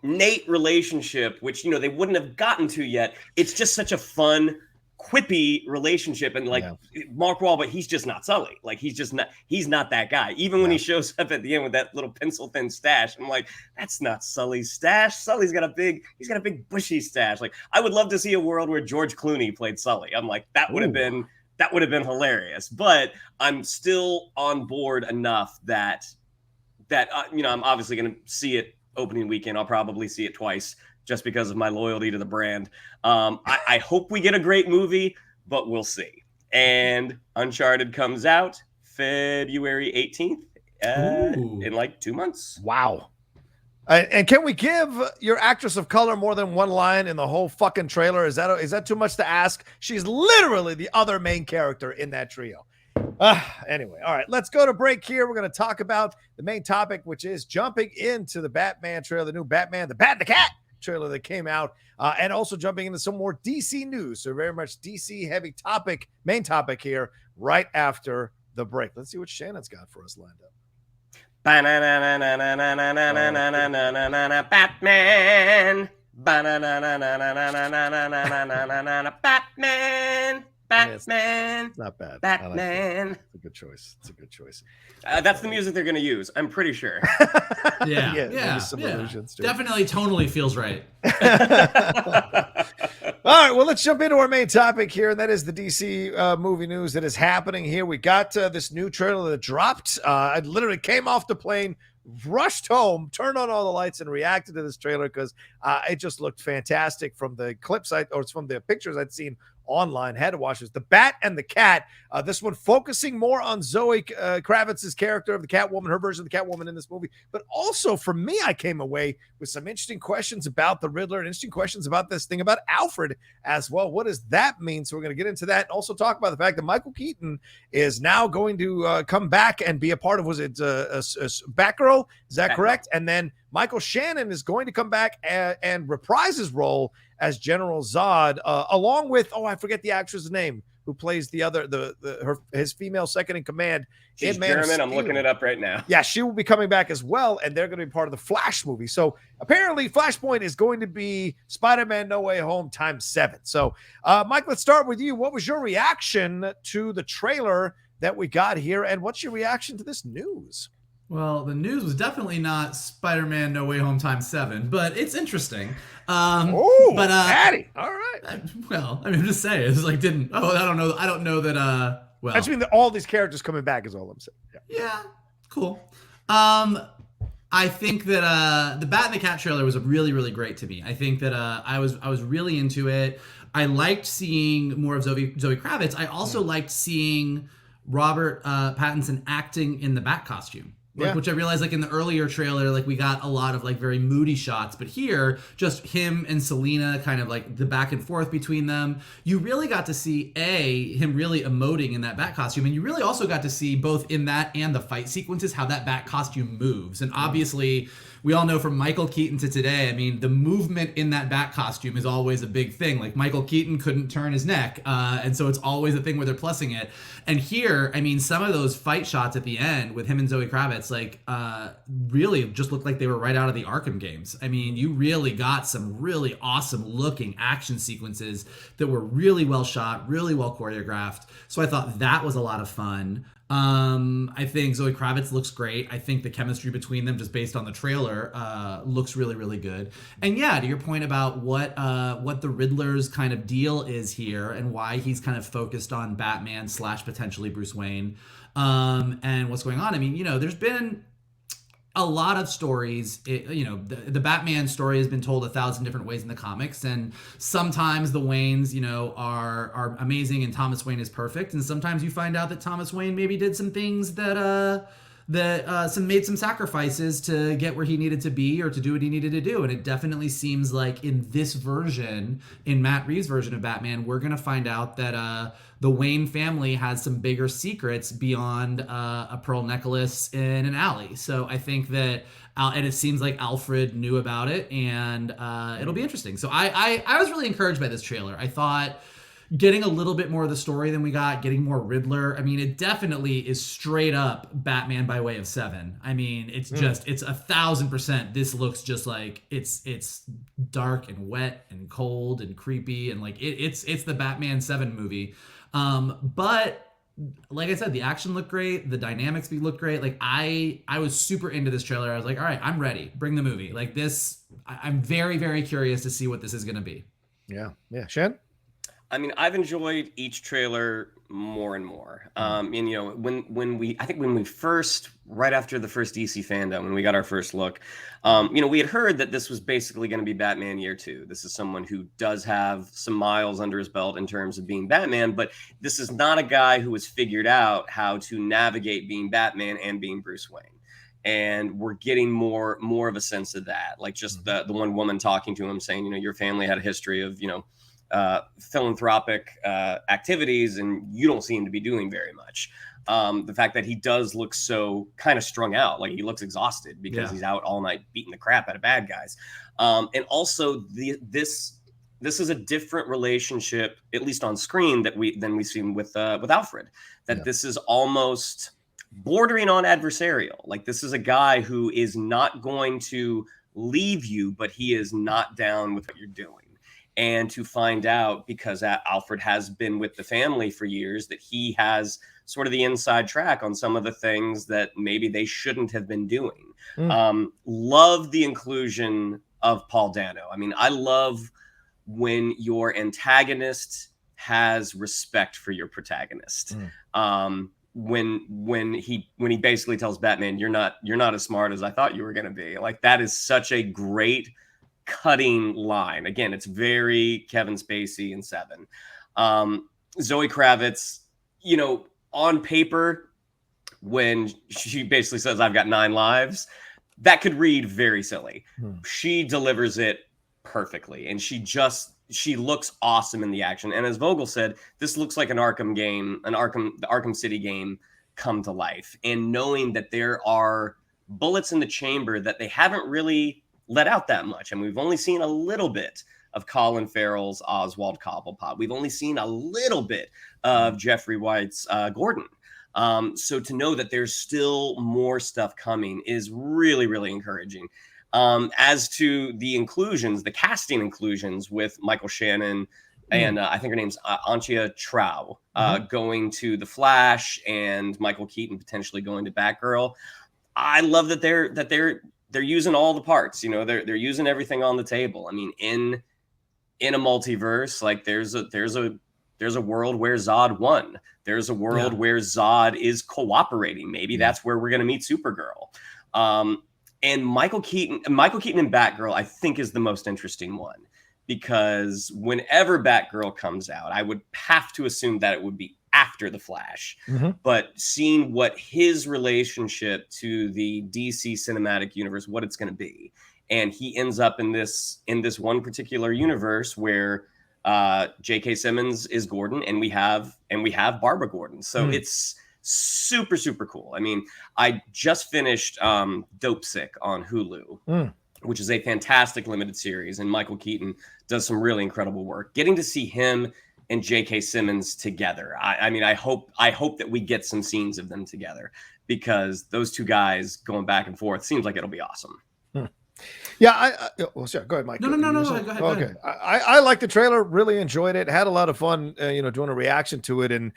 Nate relationship, which they wouldn't have gotten to yet. It's just such a fun, quippy relationship, and Mark Wahlberg, he's just not Sully. Like he's not that guy. Even when he shows up at the end with that little pencil thin stash, I'm like, that's not Sully's stash. Sully's got a big bushy stash. Like I would love to see a world where George Clooney played Sully. I'm like, that would have been hilarious. But I'm still on board enough that I'm obviously going to see it opening weekend. I'll probably see it twice just because of my loyalty to the brand. I hope we get a great movie, but we'll see. And Uncharted comes out February 18th in like 2 months. Wow. And can we give your actress of color more than one line in the whole fucking trailer? Is that too much to ask? She's literally the other main character in that trio. Anyway, all right, let's go to break here. We're going to talk about the main topic, which is jumping into the Batman trailer, the new Batman, the Bat and the Cat trailer that came out, and also jumping into some more DC news. So very much DC heavy main topic here right after the break. Let's see what Shannon's got for us lined up. Batman. Batman. It's not bad. Batman. Like it's a good choice. That's the music they're going to use, I'm pretty sure. Yeah. Definitely tonally feels right. All right, well, let's jump into our main topic here, and that is the DC movie news that is happening here. We got this new trailer that dropped. I literally came off the plane rushed home, turned on all the lights, and reacted to this trailer because it just looked fantastic from the clips or it's from the pictures I'd seen online. Had to watch this. The Bat and the Cat. This one focusing more on Zoe Kravitz's character of the Catwoman, her version of the Catwoman in this movie. But also for me, I came away with some interesting questions about the Riddler and interesting questions about this thing about Alfred as well. What does that mean? So we're going to get into that and also talk about the fact that Michael Keaton is now going to come back and be a part of, was it Batgirl? Is that correct? And then Michael Shannon is going to come back and reprise his role as General Zod, along with, I forget the actress' name, who plays the other, his female second in command. She's German. I'm looking it up right now. Yeah, she will be coming back as well, and they're going to be part of the Flash movie. So apparently Flashpoint is going to be Spider-Man No Way Home ×7. So, Mike, let's start with you. What was your reaction to the trailer that we got here, and what's your reaction to this news? Well, the news was definitely not Spider-Man No Way Home ×7, but it's interesting. Patty, all right. Well, I mean, I'm just saying, it's like, I don't know that, well. I just mean that all these characters coming back is all I'm saying. Yeah, cool. I think that the Bat and the Cat trailer was really, really great to me. I think that I was really into it. I liked seeing more of Zoe Kravitz. I also liked seeing Robert Pattinson acting in the Bat costume. Which I realized, like, in the earlier trailer, like, we got a lot of, like, very moody shots. But here, just him and Selena, kind of, like, the back and forth between them. You really got to see, him really emoting in that Bat costume. And you really also got to see, both in that and the fight sequences, how that Bat costume moves. And obviously, we all know from Michael Keaton to today, I mean, the movement in that Bat costume is always a big thing. Like, Michael Keaton couldn't turn his neck. And so it's always a thing where they're plussing it. And here, I mean, some of those fight shots at the end with him and Zoe Kravitz, like, really just looked like they were right out of the Arkham games. I mean, you really got some really awesome looking action sequences that were really well shot, really well choreographed. So I thought that was a lot of fun. I think Zoe Kravitz looks great. I think the chemistry between them, just based on the trailer, looks really, really good. And yeah, to your point about what the Riddler's kind of deal is here and why he's kind of focused on Batman / potentially Bruce Wayne, and what's going on. I mean, there's been a lot of stories. The Batman story has been told 1,000 different ways in the comics, and sometimes the Waynes, are amazing and Thomas Wayne is perfect, and sometimes you find out that Thomas Wayne maybe did some things that made some sacrifices to get where he needed to be or to do what he needed to do. And it definitely seems like in this version, in Matt Reeves' version of Batman, we're gonna find out that the Wayne family has some bigger secrets beyond a pearl necklace in an alley. So I think that, and it seems like Alfred knew about it, and it'll be interesting. So I was really encouraged by this trailer. I thought getting a little bit more of the story than we got, getting more Riddler. I mean, it definitely is straight up Batman by way of 7. I mean, it's just, it's 1,000%. This looks just like it's dark and wet and cold and creepy, and like it's the Batman 7 movie. But like I said, the action looked great. The dynamics looked great. Like I was super into this trailer. I was like, all right, I'm ready. Bring the movie. Like this, I'm very, very curious to see what this is going to be. Yeah. Yeah. Shen? I mean, I've enjoyed each trailer more and more. And when we first, right after the first DC fandom, when we got our first look, we had heard that this was basically going to be Batman Year 2. This is someone who does have some miles under his belt in terms of being Batman, but this is not a guy who has figured out how to navigate being Batman and being Bruce Wayne. And we're getting more of a sense of that. Like just the one woman talking to him saying, your family had a history of, philanthropic activities, and you don't seem to be doing very much. The fact that he does look so kind of strung out, like he looks exhausted because he's out all night beating the crap out of bad guys. And also this is a different relationship, at least on screen, than we've seen with Alfred. This is almost bordering on adversarial. Like this is a guy who is not going to leave you, but he is not down with what you're doing. And to find out, because Alfred has been with the family for years, that he has sort of the inside track on some of the things that maybe they shouldn't have been doing. Love the inclusion of Paul Dano. I mean, I love when your antagonist has respect for your protagonist. when he basically tells Batman, you're not as smart as I thought you were going to be. Like, that is such a great cutting line. Again, it's very Kevin Spacey in Seven. Zoe Kravitz, you know, on paper, when she basically says, I've got 9 lives, that could read very silly. She delivers it perfectly, and she looks awesome in the action. And as Vogel said, this looks like an Arkham game, the Arkham City game come to life. And knowing that there are bullets in the chamber that they haven't really let out that much. And we've only seen a little bit of Colin Farrell's Oswald Cobblepot. We've only seen a little bit of Jeffrey White's Gordon. So to know that there's still more stuff coming is really, really encouraging. As to the inclusions, the casting inclusions with Michael Shannon and I think her name's Antia Trow going to The Flash, and Michael Keaton potentially going to Batgirl. I love that they're using all the parts. You know, they're using everything on the table. I mean, in a multiverse, like there's a world where Zod won. There's a world where Zod is cooperating. Maybe that's where we're going to meet Supergirl. And Michael Keaton and Batgirl, I think, is the most interesting one, because whenever Batgirl comes out, I would have to assume that it would be after The Flash. But seeing what his relationship to the DC cinematic universe, what it's going to be, and he ends up in this one particular universe where J.K. Simmons is Gordon, and we have Barbara Gordon. So it's super, super cool. I mean, I just finished Dope Sick on Hulu, which is a fantastic limited series, and Michael Keaton does some really incredible work. Getting to see him and J.K. Simmons together, I mean, I hope that we get some scenes of them together, because those two guys going back and forth seems like it'll be awesome. Yeah, sorry, go ahead, Mike. No, go ahead. Okay, I liked the trailer, really enjoyed it, had a lot of fun, doing a reaction to it and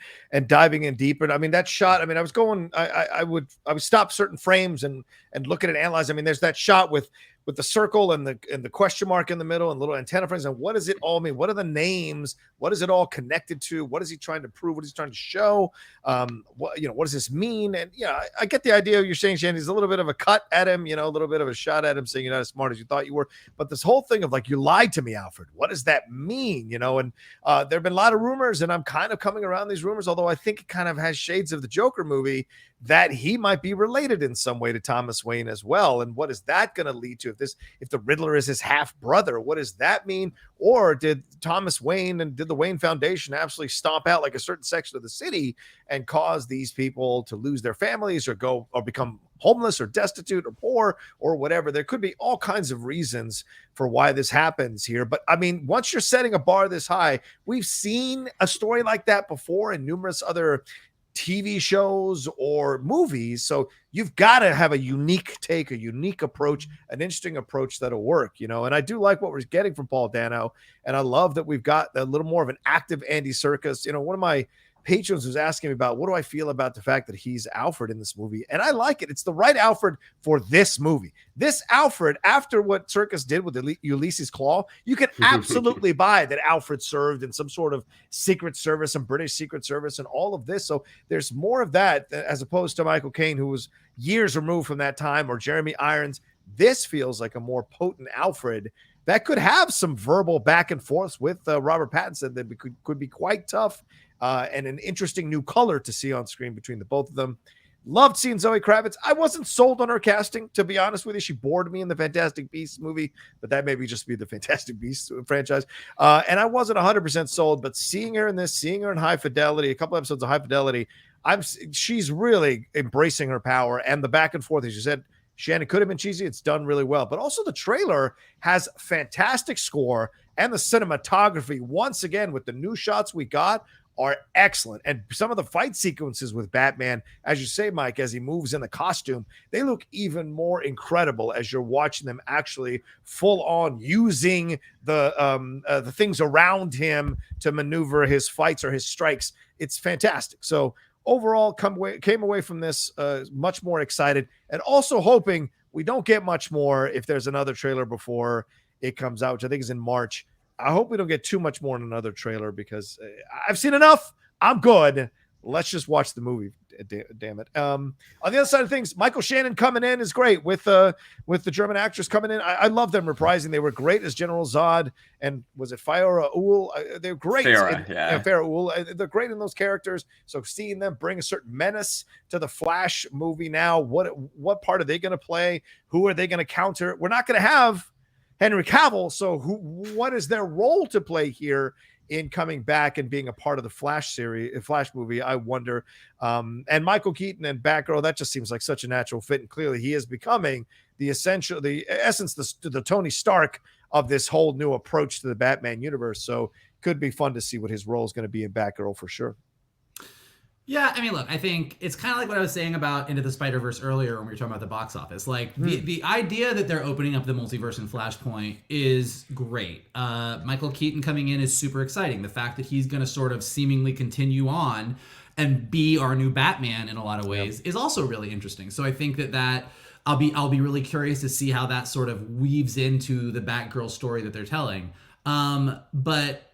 diving in deeper. I mean, that shot, I mean, I would stop certain frames and look at it and analyze. I mean, there's that shot with the circle and the question mark in the middle and little antenna frames, and what does it all mean? What are the names? What is it all connected to? What is he trying to prove? What is he trying to show? What does this mean? And I get the idea. You're saying, Shandy's a little bit of a cut at him, a little bit of a shot at him, saying you're not as smart as you thought you were. But this whole thing of like, you lied to me, Alfred. What does that mean? And there have been a lot of rumors, and I'm kind of coming around these rumors, although I think it kind of has shades of the Joker movie, that he might be related in some way to Thomas Wayne as well. And what is that going to lead to? If the Riddler is his half brother, what does that mean? Or did Thomas Wayne and did the Wayne Foundation absolutely stomp out like a certain section of the city and cause these people to lose their families or go or become homeless or destitute or poor or whatever? There could be all kinds of reasons for why this happens here. But I mean, once you're setting a bar this high, we've seen a story like that before in numerous other TV shows or movies. So you've got to have a unique take, a unique approach, an interesting approach that'll work, and I do like what we're getting from Paul Dano. And I love that we've got a little more of an active Andy Serkis. One of my patrons was asking me about what do I feel about the fact that he's Alfred in this movie. And I like it. It's the right Alfred for this movie. This Alfred, after what Serkis did with Ulysses Claw, you can absolutely buy that Alfred served in some sort of Secret Service and British Secret Service and all of this. So there's more of that as opposed to Michael Caine, who was years removed from that time, or Jeremy Irons. This feels like a more potent Alfred that could have some verbal back and forths with Robert Pattinson that could be quite tough. And an interesting new color to see on screen between the both of them. Loved seeing Zoe Kravitz. I wasn't sold on her casting, to be honest with you. She bored me in the Fantastic Beasts movie, but that maybe just be the Fantastic Beasts franchise. And I wasn't 100% sold, but seeing her in this, seeing her in High Fidelity, a couple episodes of High Fidelity, she's really embracing her power. And the back and forth, as you said, Shannon, could have been cheesy. It's done really well. But also the trailer has fantastic score, and the cinematography, once again, with the new shots we got, are excellent. And some of the fight sequences with Batman, as you say, Mike, as he moves in the costume, they look even more incredible as you're watching them actually full on using the things around him to maneuver his fights or his strikes. It's fantastic. So overall, came away from this much more excited, and also hoping we don't get much more if there's another trailer before it comes out, which I think is in March. I hope we don't get too much more in another trailer, because I've seen enough. I'm good. Let's just watch the movie. damn it. On the other side of things, Michael Shannon coming in is great with the German actress coming in. I love them reprising. They were great as General Zod and was it Farah Ul? They're great. Farah Ul. They're great in those characters. So seeing them bring a certain menace to the Flash movie now, what part are they going to play? Who are they going to counter? We're not going to have Henry Cavill. So what is their role to play here in coming back and being a part of the Flash movie? I wonder. And Michael Keaton and Batgirl, that just seems like such a natural fit. And clearly he is becoming the Tony Stark of this whole new approach to the Batman universe. So could be fun to see what his role is going to be in Batgirl for sure. Yeah, I mean, look, I think it's kind of like what I was saying about Into the Spider-Verse earlier when we were talking about the box office. Like, the idea that they're opening up the multiverse in Flashpoint is great. Michael Keaton coming in is super exciting. The fact that he's going to sort of seemingly continue on and be our new Batman in a lot of ways is also really interesting. So I think that I'll be really curious to see how that sort of weaves into the Batgirl story that they're telling. But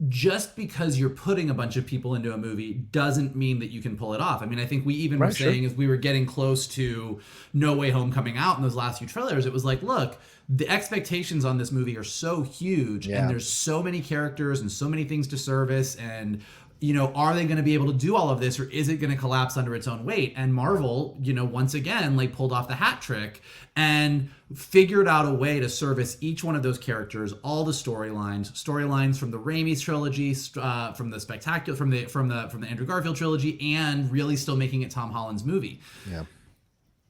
just because you're putting a bunch of people into a movie doesn't mean that you can pull it off. I mean, I think we even were saying as we were getting close to No Way Home coming out in those last few trailers, it was like, look, the expectations on this movie are so huge and there's so many characters and so many things to service, and are they going to be able to do all of this, or is it going to collapse under its own weight? And Marvel, once again, like pulled off the hat trick and figured out a way to service each one of those characters, all the storylines from the Raimi trilogy, from the Spectacular, from the Andrew Garfield trilogy, and really still making it Tom Holland's movie. Yeah.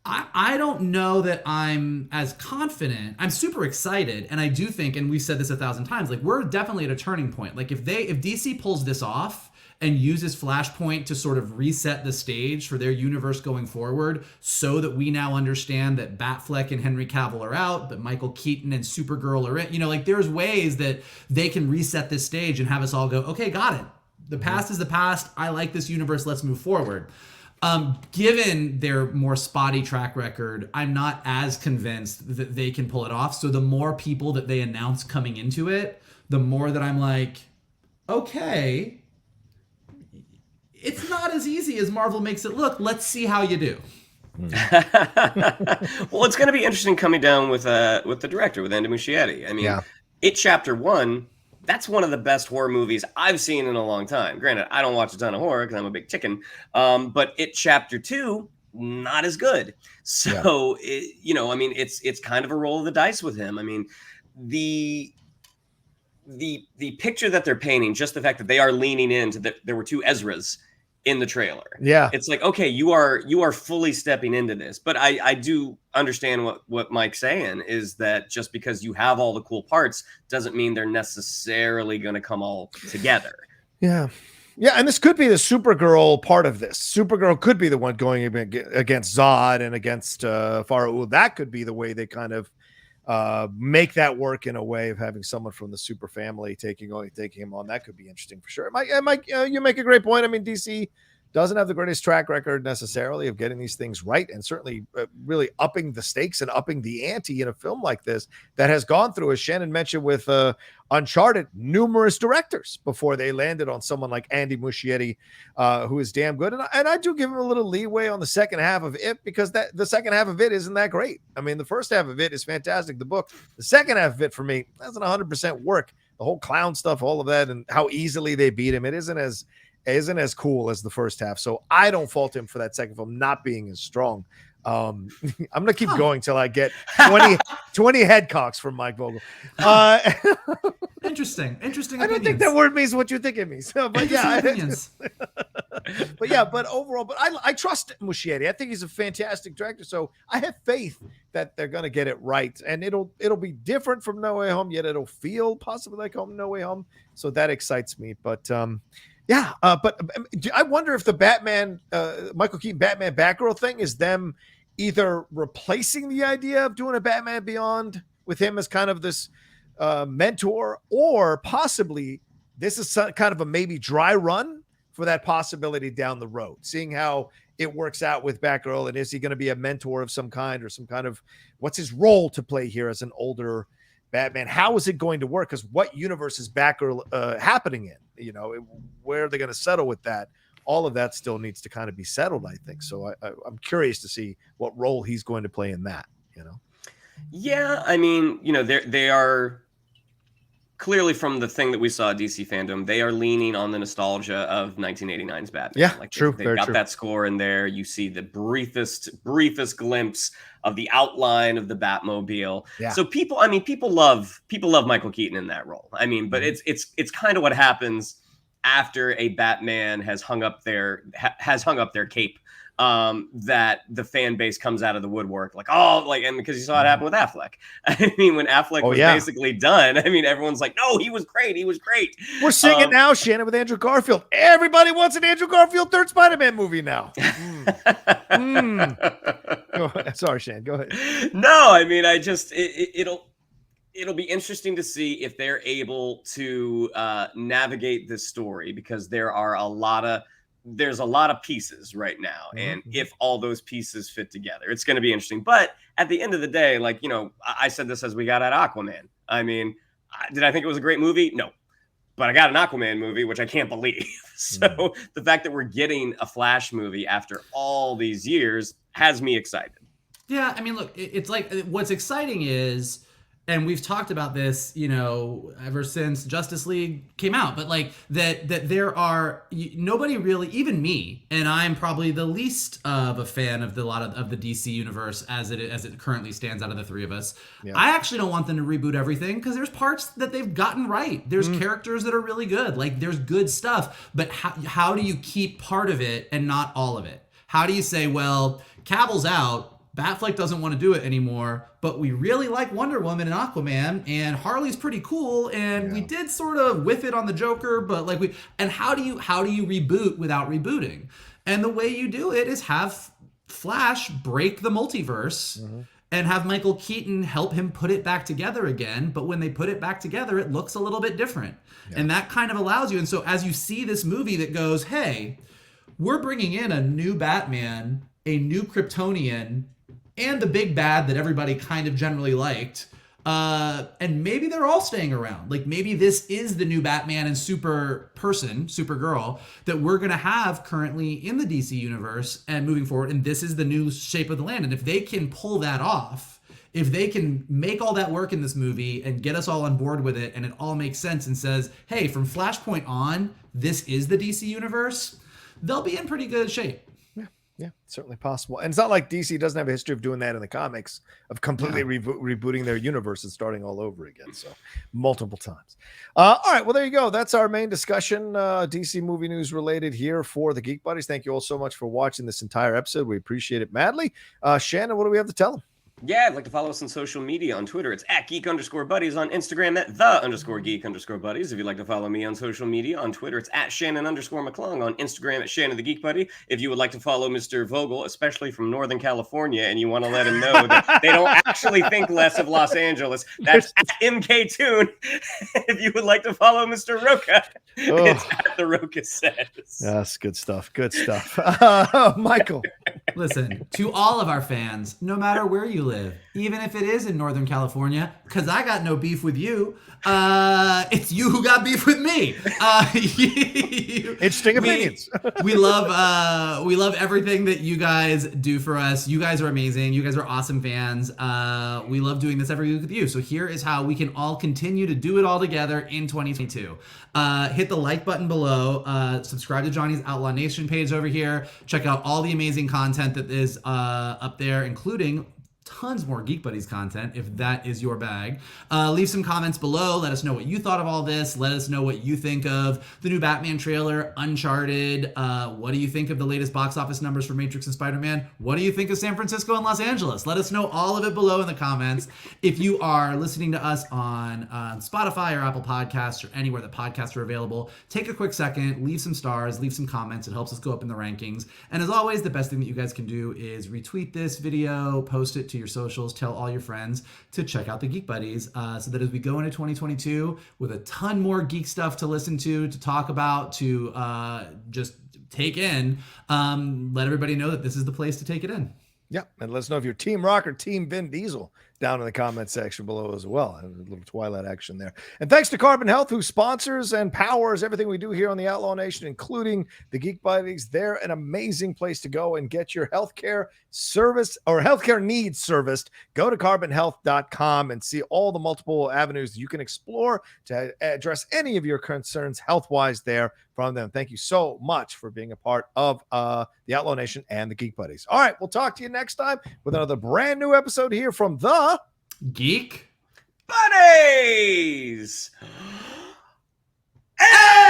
I don't know that I'm as confident. I'm super excited, and I do think, and we've said this 1,000 times, like we're definitely at a turning point. Like if DC pulls this off and uses Flashpoint to sort of reset the stage for their universe going forward, so that we now understand that Batfleck and Henry Cavill are out, but Michael Keaton and Supergirl are in. Like there's ways that they can reset this stage and have us all go, okay, got it. The past is the past. I like this universe. Let's move forward. Given their more spotty track record, I'm not as convinced that they can pull it off. So the more people that they announce coming into it, the more that I'm like, okay, it's not as easy as Marvel makes it look. Let's see how you do. Well, it's going to be interesting coming down with the director, with Andy Muschietti. I mean, It Chapter 1, that's one of the best horror movies I've seen in a long time. Granted, I don't watch a ton of horror because I'm a big chicken. But It Chapter 2, not as good. So, it's kind of a roll of the dice with him. I mean, the picture that they're painting, just the fact that they are leaning into there were two Ezras in the trailer. Yeah. It's like, okay, you are fully stepping into this. But I do understand what Mike's saying, is that just because you have all the cool parts doesn't mean they're necessarily going to come all together. Yeah. Yeah, and this could be the Supergirl part of this. Supergirl could be the one going against Zod and against Farah Ul. That could be the way they kind of make that work, in a way of having someone from the super family taking him on. That could be interesting for sure. Mike, you make a great point. I mean, DC doesn't have the greatest track record necessarily of getting these things right, and certainly really upping the stakes and upping the ante in a film like this that has gone through, as Shannon mentioned with Uncharted, numerous directors before they landed on someone like Andy Muschietti, who is damn good. And I do give him a little leeway on the second half of it, because the second half of it isn't that great. I mean, the first half of it is fantastic, the book. The second half of it, for me, doesn't 100% work. The whole clown stuff, all of that, and how easily they beat him, it isn't as cool as the first half. So I don't fault him for that second film not being as strong. I'm going to keep going till I get 20 head cocks from Mike Vogel. Interesting opinions. I don't think that word means what you think it means. But yeah, but overall, I trust Muschietti. I think he's a fantastic director. So I have faith that they're going to get it right, and it'll be different from No Way Home, yet it'll feel possibly like No Way Home. So that excites me. But but I wonder if the Batman, Michael Keaton Batman Batgirl thing is them either replacing the idea of doing a Batman Beyond with him as kind of this mentor, or possibly this is kind of a maybe dry run for that possibility down the road, seeing how it works out with Batgirl. And is he going to be a mentor of some kind, or some kind of, what's his role to play here as an older Batman? How is it going to work? Because what universe is Batgirl happening in? Where are they going to settle with that? all of that still needs to kind of be settled, I think. So I'm curious to see what role he's going to play in that, Yeah, I mean, they are clearly, from the thing that we saw at DC Fandom, they are leaning on the nostalgia of 1989's Batman. Yeah, like true. They've got true. that score in there. You see the briefest glimpse of the outline of the Batmobile. Yeah. So people love Michael Keaton in that role. I mean, but it's kind of what happens after a Batman has hung up their cape. That the fan base comes out of the woodwork and because you saw it happen with Affleck. I mean, when Affleck was basically done, I mean, everyone's like, no, he was great. We're seeing it now, Shannon, with Andrew Garfield. Everybody wants an Andrew Garfield third Spider-Man movie now. Sorry, Shannon, go ahead. No, I mean, it'll be interesting to see if they're able to navigate this story, because there's a lot of pieces right now. And if all those pieces fit together, it's going to be interesting. But at the end of the day, I said this as we got at Aquaman. I mean, did I think it was a great movie? No. But I got an Aquaman movie, which I can't believe. So the fact that we're getting a Flash movie after all these years has me excited. Yeah, I mean, look, it's like, what's exciting is, and we've talked about this, ever since Justice League came out, but that there are nobody really, even me, and I'm probably the least of a fan of a lot of the DC universe as it currently stands out of the three of us. Yeah. I actually don't want them to reboot everything, because there's parts that they've gotten right. There's characters that are really good. There's good stuff, but how do you keep part of it and not all of it? How do you say, well, Cavill's out, Batfleck doesn't want to do it anymore, but we really like Wonder Woman and Aquaman, and Harley's pretty cool, and we did sort of whiff it on the Joker, but how do you reboot without rebooting? And the way you do it is have Flash break the multiverse and have Michael Keaton help him put it back together again. But when they put it back together, it looks a little bit different. Yeah. And that kind of allows you. And so as you see this movie that goes, hey, we're bringing in a new Batman, a new Kryptonian, and the big bad that everybody kind of generally liked. And maybe they're all staying around. Maybe this is the new Batman and Supergirl that we're going to have currently in the DC universe and moving forward. And this is the new shape of the land. And if they can pull that off, if they can make all that work in this movie and get us all on board with it, and it all makes sense and says, hey, from Flashpoint on, this is the DC universe, they'll be in pretty good shape. Yeah, certainly possible. And it's not like DC doesn't have a history of doing that in the comics, of completely rebooting their universe and starting all over again. So multiple times. All right. Well, there you go. That's our main discussion, DC movie news related here for the Geek Buddies. Thank you all so much for watching this entire episode. We appreciate it madly. Shannon, what do we have to tell them? Yeah, I'd like to follow us on social media. On Twitter, it's at Geek_Buddies. On Instagram, at _Geek_Buddies. If you'd like to follow me on social media, on Twitter, it's at Shannon_McClung. On Instagram, at Shannon the Geek Buddy. If you would like to follow Mr. Vogel, especially from Northern California, and you want to let him know that they don't actually think less of Los Angeles, that's at MK Toon. If you would like to follow Mr. Rocha, it's at The Rocha Says. That's good stuff. Good stuff. Michael. Listen, to all of our fans, no matter where you live, even if it is in Northern California, because I got no beef with you, it's you who got beef with me. Interesting opinions. We love everything that you guys do for us. You guys are amazing. You guys are awesome fans. We love doing this every week with you. So here is how we can all continue to do it all together in 2022. Hit the like button below. Subscribe to Johnny's Outlaw Nation page over here. Check out all the amazing content that is up there, including tons more Geek Buddies content, if that is your bag. Leave some comments below. Let us know what you thought of all this. Let us know what you think of the new Batman trailer, Uncharted. What do you think of the latest box office numbers for Matrix and Spider-Man? What do you think of San Francisco and Los Angeles? Let us know all of it below in the comments. If you are listening to us on Spotify or Apple Podcasts or anywhere that podcasts are available, take a quick second, leave some stars, leave some comments. It helps us go up in the rankings. And as always, the best thing that you guys can do is retweet this video, post it to your socials, tell all your friends to check out the Geek Buddies, so that as we go into 2022 with a ton more geek stuff to listen to talk about, to just take in, let everybody know that this is the place to take it in. Yeah, and let us know if you're Team Rock or Team Vin Diesel down in the comment section below as well. A little Twilight action there. And thanks to Carbon Health, who sponsors and powers everything we do here on the Outlaw Nation, including the Geek Buddies. They're an amazing place to go and get your healthcare service or healthcare needs serviced. Go to carbonhealth.com and see all the multiple avenues you can explore to address any of your concerns health-wise there from them. Thank you so much for being a part of the Outlaw Nation and the Geek Buddies. All right, we'll talk to you next time with another brand new episode here from the Geek Buddies. Hey!